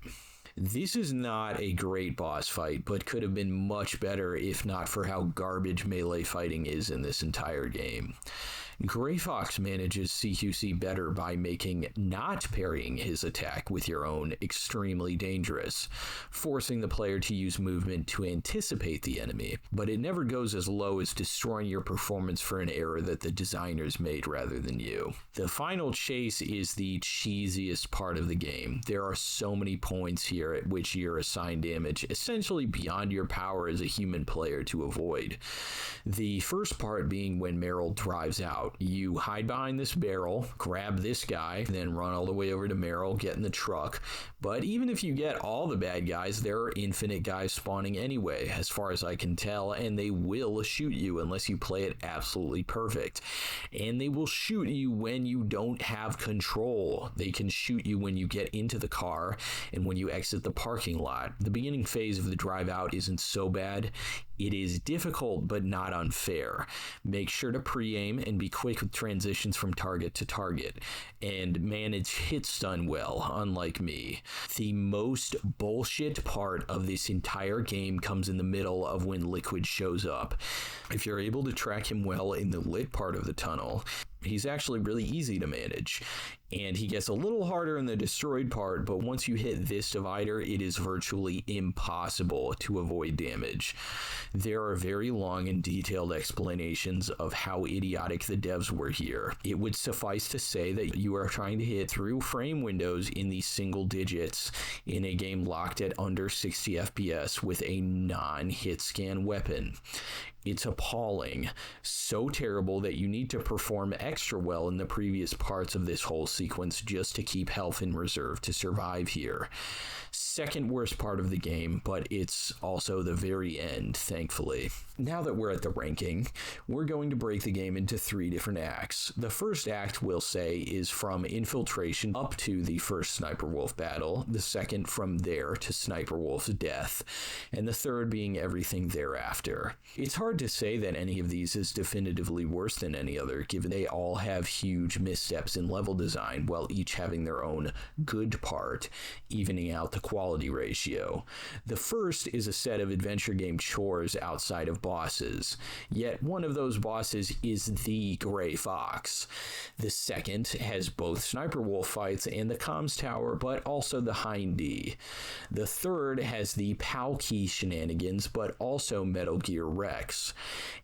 This is not a great boss fight, but could have been much better if not for how garbage melee fighting is in this entire game. Gray Fox manages CQC better by making not parrying his attack with your own extremely dangerous, forcing the player to use movement to anticipate the enemy, but it never goes as low as destroying your performance for an error that the designers made rather than you. The final chase is the cheesiest part of the game. There are so many points here at which you're assigned damage, essentially beyond your power as a human player to avoid. The first part being when Meryl drives out. You hide behind this barrel, grab this guy, then run all the way over to Meryl, get in the truck. But even if you get all the bad guys, there are infinite guys spawning anyway, as far as I can tell, and they will shoot you unless you play it absolutely perfect. And they will shoot you when you don't have control. They can shoot you when you get into the car and when you exit the parking lot. The beginning phase of the drive out isn't so bad. It is difficult, but not unfair. Make sure to pre-aim and be quick with transitions from target to target, and manage hit stun well, unlike me. The most bullshit part of this entire game comes in the middle of when Liquid shows up. If you're able to track him well in the lit part of the tunnel, he's actually really easy to manage, and he gets a little harder in the destroyed part, but once you hit this divider, it is virtually impossible to avoid damage. There are very long and detailed explanations of how idiotic the devs were here. It would suffice to say that you are trying to hit through frame windows in the single digits in a game locked at under 60 FPS with a non-hit scan weapon. It's appalling. So terrible that you need to perform extra well in the previous parts of this whole sequence just to keep health in reserve to survive here. Second worst part of the game, but it's also the very end, thankfully. Now that we're at the ranking, we're going to break the game into 3 different acts. The first act, we'll say, is from infiltration up to the first Sniper Wolf battle, the second from there to Sniper Wolf's death, and the third being everything thereafter. It's hard to say that any of these is definitively worse than any other, given they all have huge missteps in level design, while each having their own good part, evening out the quality ratio. The first is a set of adventure game chores outside of bosses, yet one of those bosses is the Gray Fox. The second has both Sniper Wolf fights and the comms tower, but also the Hindy. The third has the PAL key shenanigans, but also Metal Gear Rex.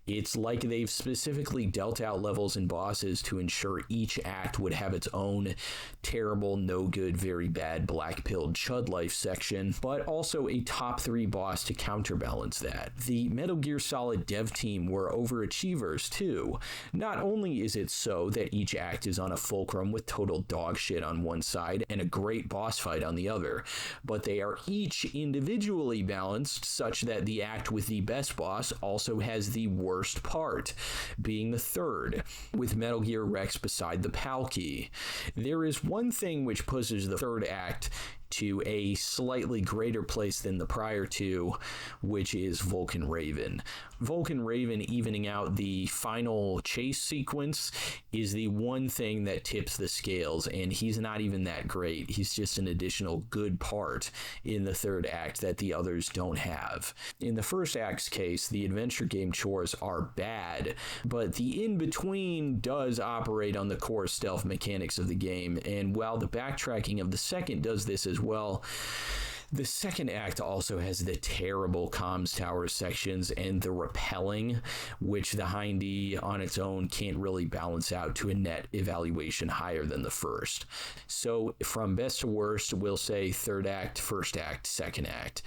It's like they've specifically dealt out levels and bosses to ensure each act would have its own terrible, no good, very bad, black-pilled chud life section, but also a top 3 boss to counterbalance that. The Metal Gear Solid dev team were overachievers too. Not only is it so that each act is on a fulcrum with total dog shit on one side and a great boss fight on the other, but they are each individually balanced such that the act with the best boss also has the worst part, being the third, with Metal Gear Rex beside the PAL key. There is one thing which pushes the third act to a slightly greater place than the prior two, which is Vulcan Raven. Vulcan Raven evening out the final chase sequence is the one thing that tips the scales, and he's not even that great. He's just an additional good part in the third act that the others don't have. In the first act's case, the adventure game chores are bad, but the in-between does operate on the core stealth mechanics of the game, and while the backtracking of the second does this as well, the second act also has the terrible comms tower sections and the repelling, which the Hindy on its own can't really balance out to a net evaluation higher than the first. So from best to worst, we'll say third act, first act, second act.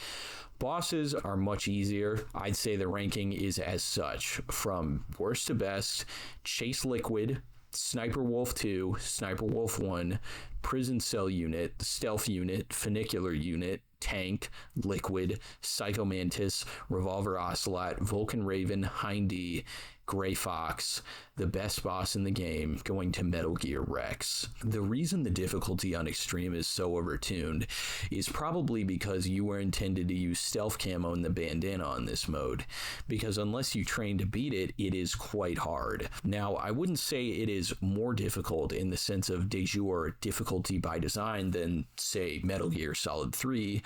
Bosses are much easier. I'd say the ranking is as such. From worst to best, Chase Liquid, Sniper Wolf 2, Sniper Wolf 1, Prison Cell Unit, Stealth Unit, Funicular Unit, Tank, Liquid, Psycho Mantis, Revolver Ocelot, Vulcan Raven, Hindy, Gray Fox, the best boss in the game, going to Metal Gear Rex. The reason the difficulty on Extreme is so overtuned is probably because you were intended to use stealth camo in the bandana on this mode, because unless you train to beat it, it is quite hard. Now, I wouldn't say it is more difficult in the sense of de jure difficulty by design than, say, Metal Gear Solid 3,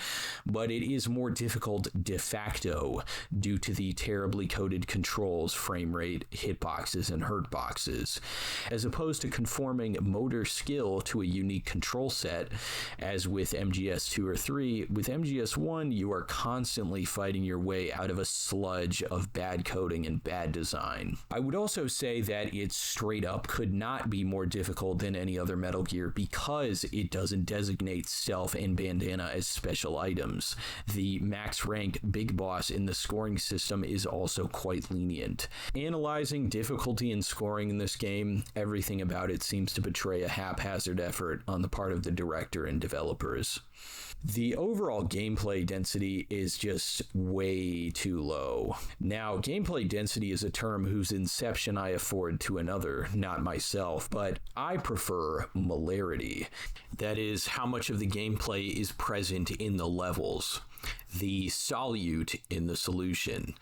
but it is more difficult de facto due to the terribly coded controls, frame rate, hitboxes, and hurtboxes. As opposed to conforming motor skill to a unique control set, as with MGS 2 or 3, with MGS 1, you are constantly fighting your way out of a sludge of bad coding and bad design. I would also say that it straight up could not be more difficult than any other Metal Gear because it doesn't designate stealth and bandana as special items. The max rank big boss in the scoring system is also quite lenient. Analyzing difficulty and scoring in this game, everything about it seems to betray a haphazard effort on the part of the director and developers. The overall gameplay density is just way too low. Now, gameplay density is a term whose inception I afford to another, not myself, but I prefer molarity. That is, how much of the gameplay is present in the levels. The solute in the solution.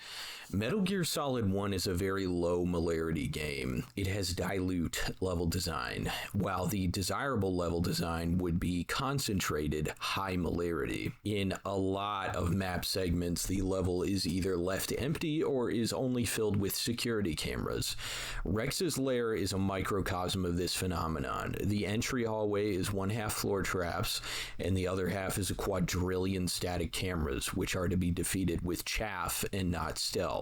Metal Gear Solid 1 is a very low molarity game. It has dilute level design, while the desirable level design would be concentrated high molarity. In a lot of map segments, the level is either left empty or is only filled with security cameras. Rex's Lair is a microcosm of this phenomenon. The entry hallway is 1/2 floor traps, and the other half is a quadrillion static cameras, which are to be defeated with chaff and not stealth.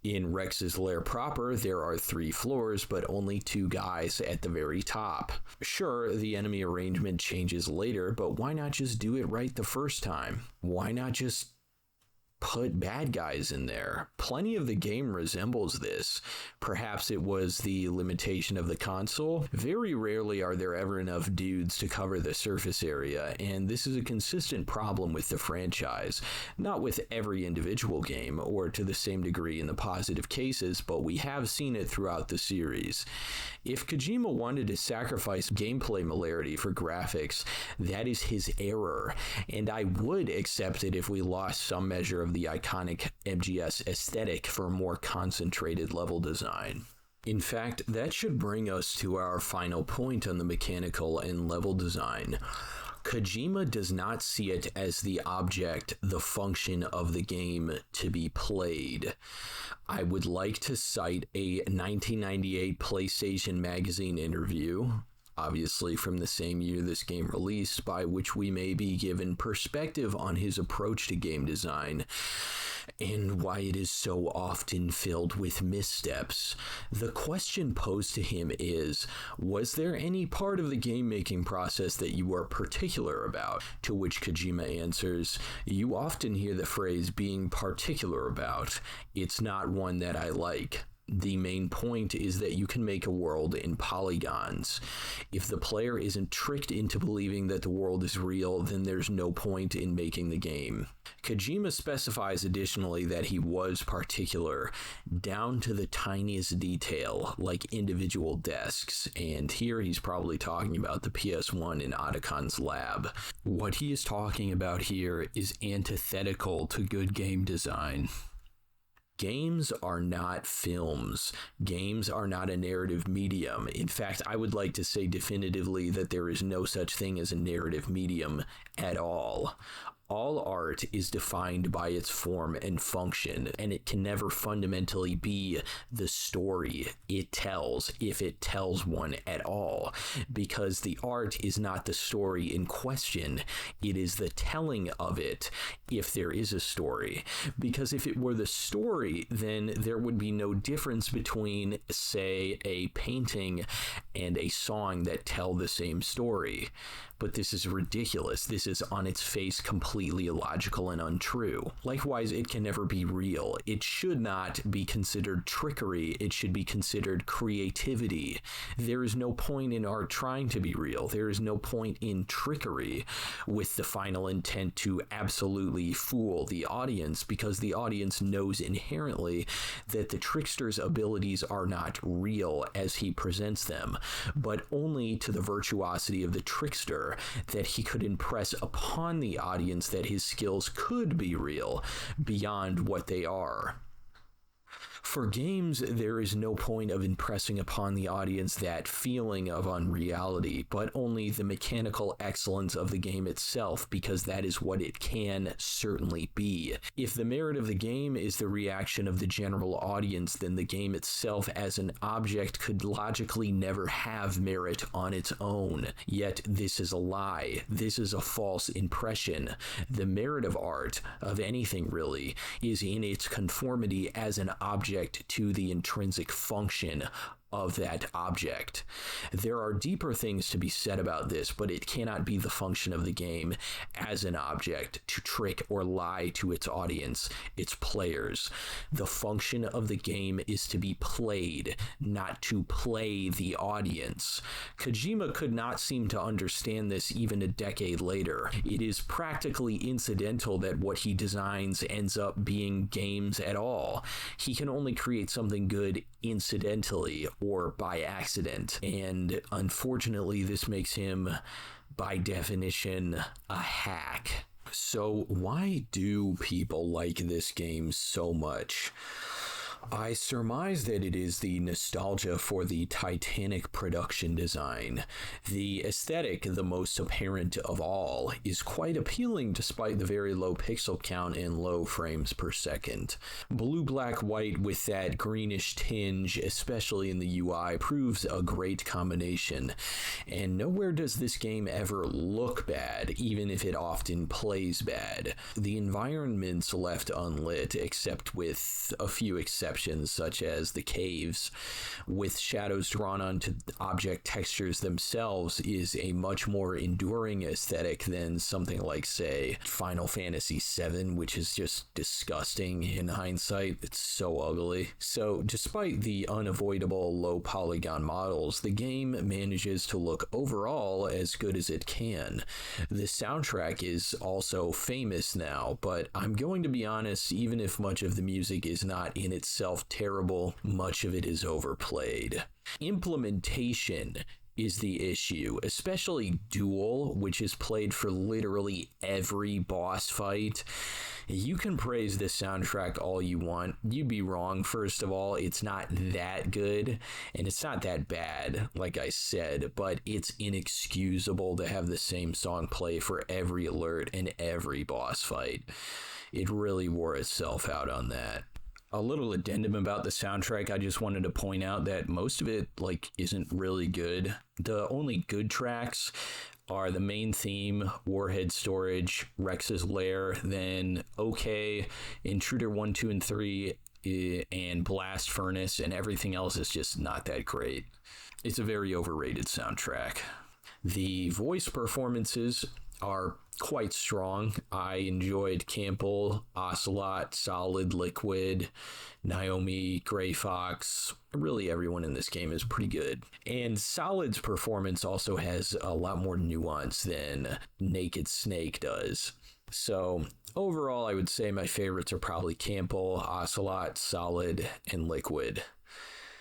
In Rex's Lair proper, there are 3 floors, but only 2 guys at the very top. Sure, the enemy arrangement changes later, but why not just do it right the first time? Why not just put bad guys in there. Plenty of the game resembles this. Perhaps it was the limitation of the console. Very rarely are there ever enough dudes to cover the surface area, and this is a consistent problem with the franchise. Not with every individual game, or to the same degree in the positive cases, but we have seen it throughout the series. If Kojima wanted to sacrifice gameplay hilarity for graphics, that is his error, and I would accept it if we lost some measure of the iconic MGS aesthetic for more concentrated level design. In fact, that should bring us to our final point on the mechanical and level design. Kojima does not see it as the object, the function of the game to be played. I would like to cite a 1998 PlayStation Magazine interview, obviously from the same year this game released, by which we may be given perspective on his approach to game design and why it is so often filled with missteps. The question posed to him is, was there any part of the game-making process that you were particular about? To which Kojima answers, you often hear the phrase being particular about. It's not one that I like. The main point is that you can make a world in polygons. If the player isn't tricked into believing that the world is real, then there's no point in making the game. Kojima specifies additionally that he was particular, down to the tiniest detail, like individual desks, and here he's probably talking about the PS1 in Otacon's lab. What he is talking about here is antithetical to good game design. Games are not films. Games are not a narrative medium. In fact, I would like to say definitively that there is no such thing as a narrative medium at all. All art is defined by its form and function, and it can never fundamentally be the story it tells, if it tells one at all, because the art is not the story in question, it is the telling of it, if there is a story. Because if it were the story, then there would be no difference between, say, a painting and a song that tell the same story. But this is ridiculous. This is on its face completely illogical and untrue. Likewise, it can never be real. It should not be considered trickery. It should be considered creativity. There is no point in art trying to be real. There is no point in trickery with the final intent to absolutely fool the audience, because the audience knows inherently that the trickster's abilities are not real as he presents them, but only to the virtuosity of the trickster, that he could impress upon the audience that his skills could be real beyond what they are. For games, there is no point of impressing upon the audience that feeling of unreality, but only the mechanical excellence of the game itself, because that is what it can certainly be. If the merit of the game is the reaction of the general audience, then the game itself as an object could logically never have merit on its own. Yet this is a lie. This is a false impression. The merit of art, of anything really, is in its conformity as an object to the intrinsic function of that object. There are deeper things to be said about this, but it cannot be the function of the game as an object to trick or lie to its audience, its players. The function of the game is to be played, not to play the audience. Kojima could not seem to understand this even a decade later. It is practically incidental that what he designs ends up being games at all. He can only create something good incidentally or by accident, and unfortunately this makes him, by definition, a hack. So why do people like this game so much? I surmise that it is the nostalgia for the Titanic production design. The aesthetic, the most apparent of all, is quite appealing despite the very low pixel count and low frames per second. Blue, black, white with that greenish tinge, especially in the UI, proves a great combination. And nowhere does this game ever look bad, even if it often plays bad. The environments left unlit, except with a few exceptions, exceptions, such as the caves, with shadows drawn onto object textures themselves, is a much more enduring aesthetic than something like, say, Final Fantasy VII, which is just disgusting in hindsight. It's so ugly. So, despite the unavoidable low polygon models, the game manages to look overall as good as it can. The soundtrack is also famous now, but I'm going to be honest, even if much of the music is not in itself terrible, much of it is overplayed. Implementation is the issue, especially Duel, which is played for literally every boss fight. You can praise the soundtrack all you want. You'd be wrong. First of all, it's not that good, and it's not that bad, like I said, but it's inexcusable to have the same song play for every alert and every boss fight. It really wore itself out on that. A little addendum about the soundtrack, I just wanted to point out that most of it, isn't really good. The only good tracks are the main theme, Warhead Storage, Rex's Lair, then OK, Intruder 1, 2, and 3, and Blast Furnace, and everything else is just not that great. It's a very overrated soundtrack. The voice performances are quite strong. I enjoyed Campbell, Ocelot, Solid, Liquid, Naomi, Gray Fox. Really everyone in this game is pretty good. And Solid's performance also has a lot more nuance than Naked Snake does. So overall, I would say my favorites are probably Campbell, Ocelot, Solid, and Liquid.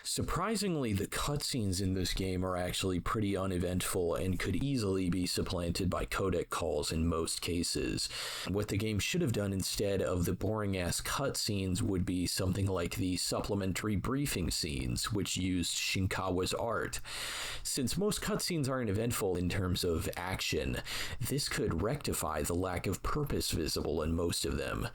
Surprisingly, the cutscenes in this game are actually pretty uneventful and could easily be supplanted by codec calls in most cases. What the game should have done instead of the boring-ass cutscenes would be something like the supplementary briefing scenes, which used Shinkawa's art. Since most cutscenes aren't eventful in terms of action, this could rectify the lack of purpose visible in most of them.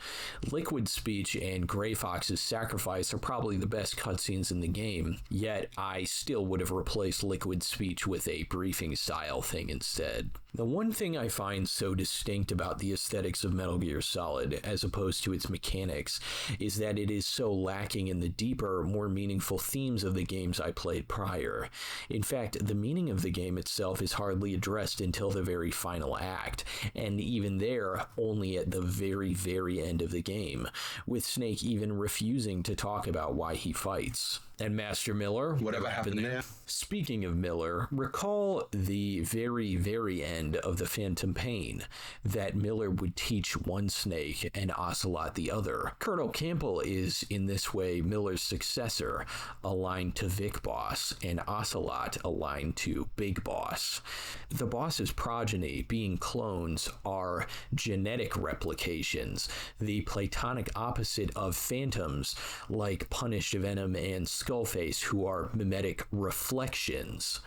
Liquid Speech and Gray Fox's Sacrifice are probably the best cutscenes in the game, yet I still would have replaced Liquid Speech with a briefing style thing instead. The one thing I find so distinct about the aesthetics of Metal Gear Solid, as opposed to its mechanics, is that it is so lacking in the deeper, more meaningful themes of the games I played prior. In fact, the meaning of the game itself is hardly addressed until the very final act, and even there, only at the very, very end of the game, with Snake even refusing to talk about why he fights. And Master Miller, whatever happened there? Speaking of Miller, recall the very, very end of the Phantom Pain, that Miller would teach one Snake and Ocelot the other. Colonel Campbell is, in this way, Miller's successor, aligned to Vic Boss, and Ocelot aligned to Big Boss. The boss's progeny, being clones, are genetic replications, the platonic opposite of phantoms, like Punished Venom and Skullface, who are mimetic reflections.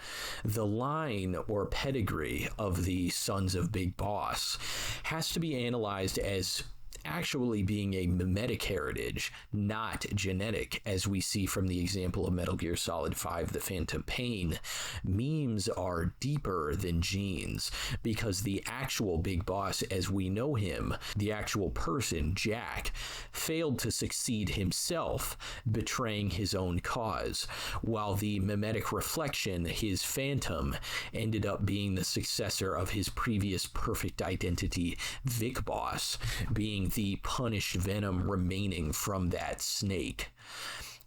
The line or pedigree of the Sons of Big Boss has to be analyzed as actually being a mimetic heritage, not genetic, as we see from the example of Metal Gear Solid 5, The Phantom Pain. Memes are deeper than genes, because the actual Big Boss as we know him, the actual person, Jack, failed to succeed himself, betraying his own cause, while the mimetic reflection, his Phantom, ended up being the successor of his previous perfect identity, Vic Boss, being the punished Venom remaining from that Snake.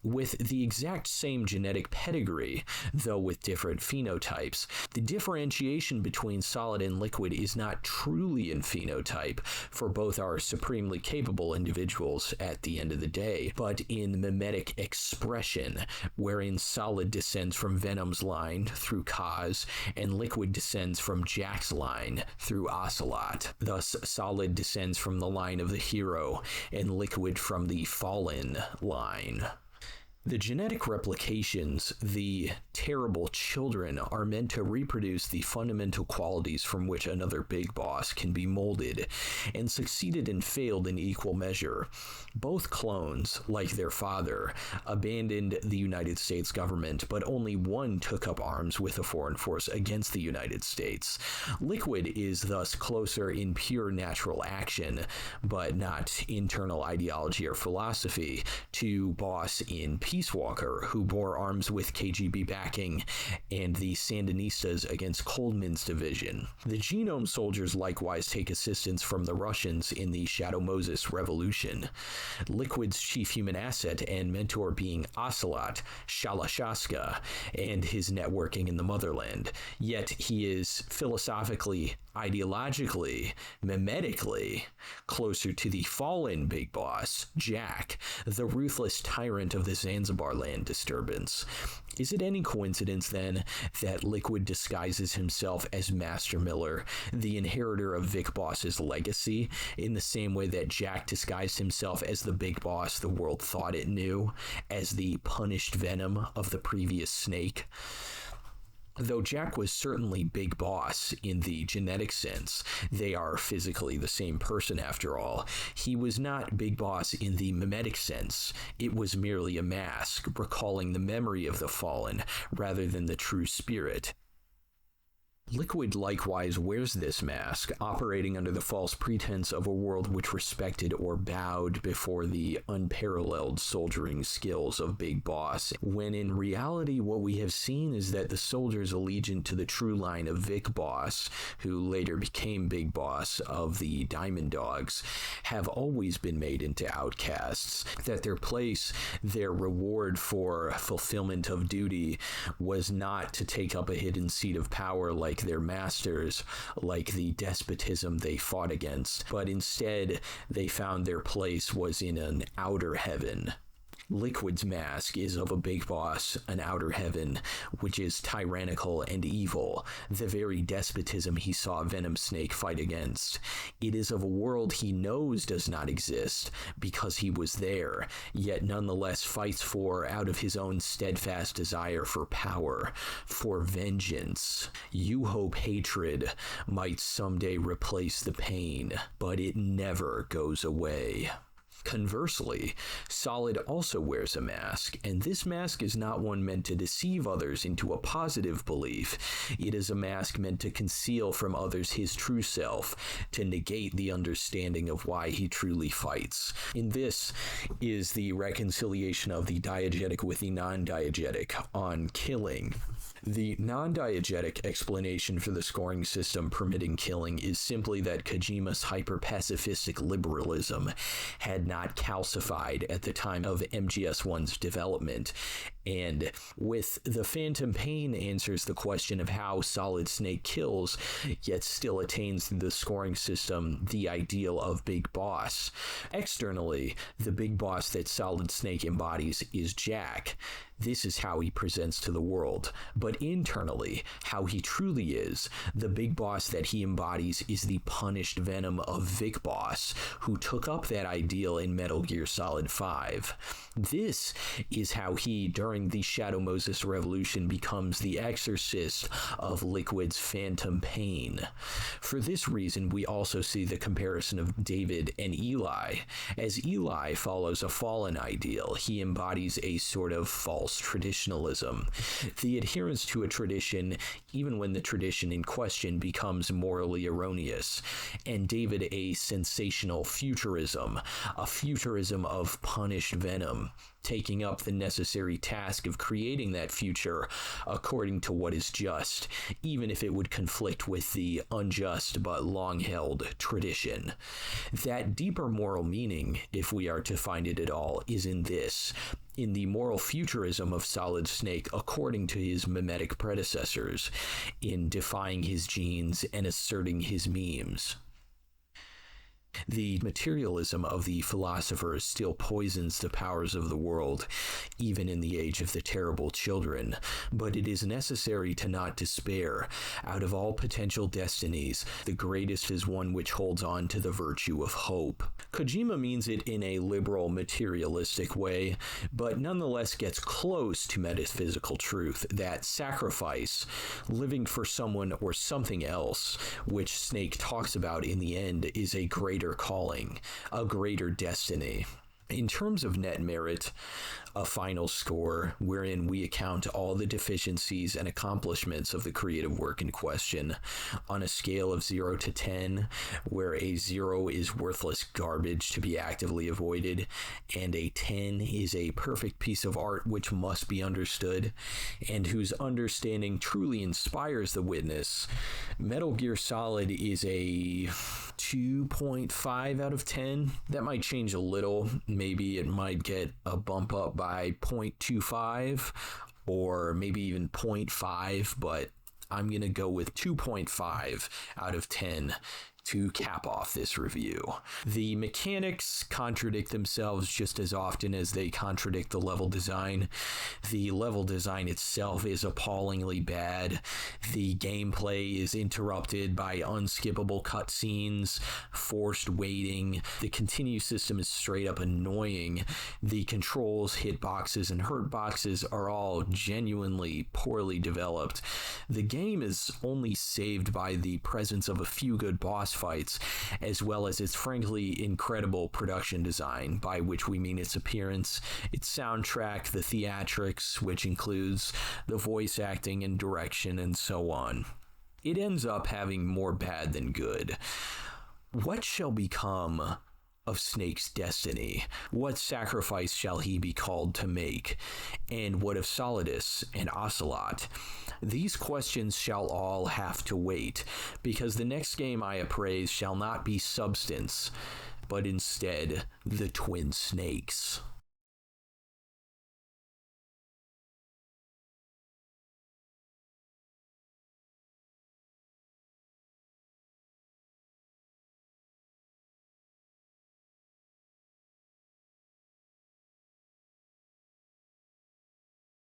With the exact same genetic pedigree, though with different phenotypes, the differentiation between Solid and Liquid is not truly in phenotype, for both are supremely capable individuals at the end of the day, but in mimetic expression, wherein Solid descends from Venom's line through Kaz, and Liquid descends from Jack's line through Ocelot. Thus, Solid descends from the line of the hero, and Liquid from the Fallen line. The genetic replications, the terrible children, are meant to reproduce the fundamental qualities from which another big boss can be molded, and succeeded and failed in equal measure. Both clones, like their father, abandoned the United States government, but only one took up arms with a foreign force against the United States. Liquid is thus closer in pure natural action, but not internal ideology or philosophy, to Boss in Peace Walker, who bore arms with KGB backing, and the Sandinistas against Coldman's division. The Genome Soldiers likewise take assistance from the Russians in the Shadow Moses Revolution. Liquid's chief human asset and mentor being Ocelot, Shalashaska, and his networking in the motherland. Yet he is philosophically, ideologically, mimetically closer to the fallen big boss, Jack, the ruthless tyrant of the Zanzibar land disturbance. Is it any coincidence, then, that Liquid disguises himself as Master Miller, the inheritor of Vic Boss's legacy, in the same way that Jack disguised himself as the big boss the world thought it knew, as the punished Venom of the previous Snake? Though Jack was certainly Big Boss in the genetic sense, they are physically the same person after all, he was not Big Boss in the mimetic sense. It was merely a mask, recalling the memory of the fallen, rather than the true spirit. Liquid likewise wears this mask, operating under the false pretense of a world which respected or bowed before the unparalleled soldiering skills of Big Boss, when in reality what we have seen is that the soldiers allegiant to the true line of Vic Boss, who later became Big Boss of the Diamond Dogs, have always been made into outcasts, that their place, their reward for fulfillment of duty, was not to take up a hidden seat of power like their masters, like the despotism they fought against, but instead they found their place was in an outer heaven. Liquid's mask is of a big boss, an outer heaven, which is tyrannical and evil, the very despotism he saw Venom Snake fight against. It is of a world he knows does not exist, because he was there, yet nonetheless fights for out of his own steadfast desire for power, for vengeance. You hope hatred might someday replace the pain, but it never goes away. Conversely, Solid also wears a mask, and this mask is not one meant to deceive others into a positive belief. It is a mask meant to conceal from others his true self, to negate the understanding of why he truly fights. In this is the reconciliation of the diegetic with the non-diegetic on killing. The non-diegetic explanation for the scoring system permitting killing is simply that Kojima's hyper-pacifistic liberalism had not calcified at the time of MGS1's development, and with the Phantom Pain answers the question of how Solid Snake kills, yet still attains through the scoring system the ideal of Big Boss. Externally, the Big Boss that Solid Snake embodies is Jack. This is how he presents to the world. But internally, how he truly is, the Big Boss that he embodies is the punished Venom of Vic Boss, who took up that ideal in Metal Gear Solid 5. This is how he, during the Shadow Moses Revolution, becomes the exorcist of Liquid's Phantom Pain. For this reason, we also see the comparison of David and Eli. As Eli follows a fallen ideal, he embodies a sort of false traditionalism, the adherence to a tradition even when the tradition in question becomes morally erroneous, and David a sensational futurism, a futurism of punished Venom, taking up the necessary task of creating that future according to what is just, even if it would conflict with the unjust but long-held tradition. That deeper moral meaning, if we are to find it at all, is in this, in the moral futurism of Solid Snake according to his mimetic predecessors, in defying his genes and asserting his memes. The materialism of the philosophers still poisons the powers of the world, even in the age of the terrible children, but it is necessary to not despair. Out of all potential destinies, the greatest is one which holds on to the virtue of hope. Kojima means it in a liberal, materialistic way, but nonetheless gets close to metaphysical truth, that sacrifice, living for someone or something else, which Snake talks about in the end, is a greater calling, a greater destiny. In terms of net merit, a final score wherein we account all the deficiencies and accomplishments of the creative work in question on a scale of 0 to 10, where a 0 is worthless garbage to be actively avoided, and a 10 is a perfect piece of art which must be understood, and whose understanding truly inspires the witness. Metal Gear Solid is a 2.5 out of 10. That might change a little. Maybe it might get a bump up by 0.25 or maybe even 0.5, but I'm going to go with 2.5 out of 10 to cap off this review. The mechanics contradict themselves just as often as they contradict the level design. The level design itself is appallingly bad. The gameplay is interrupted by unskippable cutscenes, forced waiting. The continue system is straight up annoying. The controls, hitboxes, and hurtboxes are all genuinely poorly developed. The game is only saved by the presence of a few good boss fights, as well as its frankly incredible production design, by which we mean its appearance, its soundtrack, the theatrics, which includes the voice acting and direction, and so on. It ends up having more bad than good. What shall become of Snake's destiny? What sacrifice shall he be called to make? And what of Solidus and Ocelot? These questions shall all have to wait, because the next game I appraise shall not be Substance, but instead the Twin Snakes.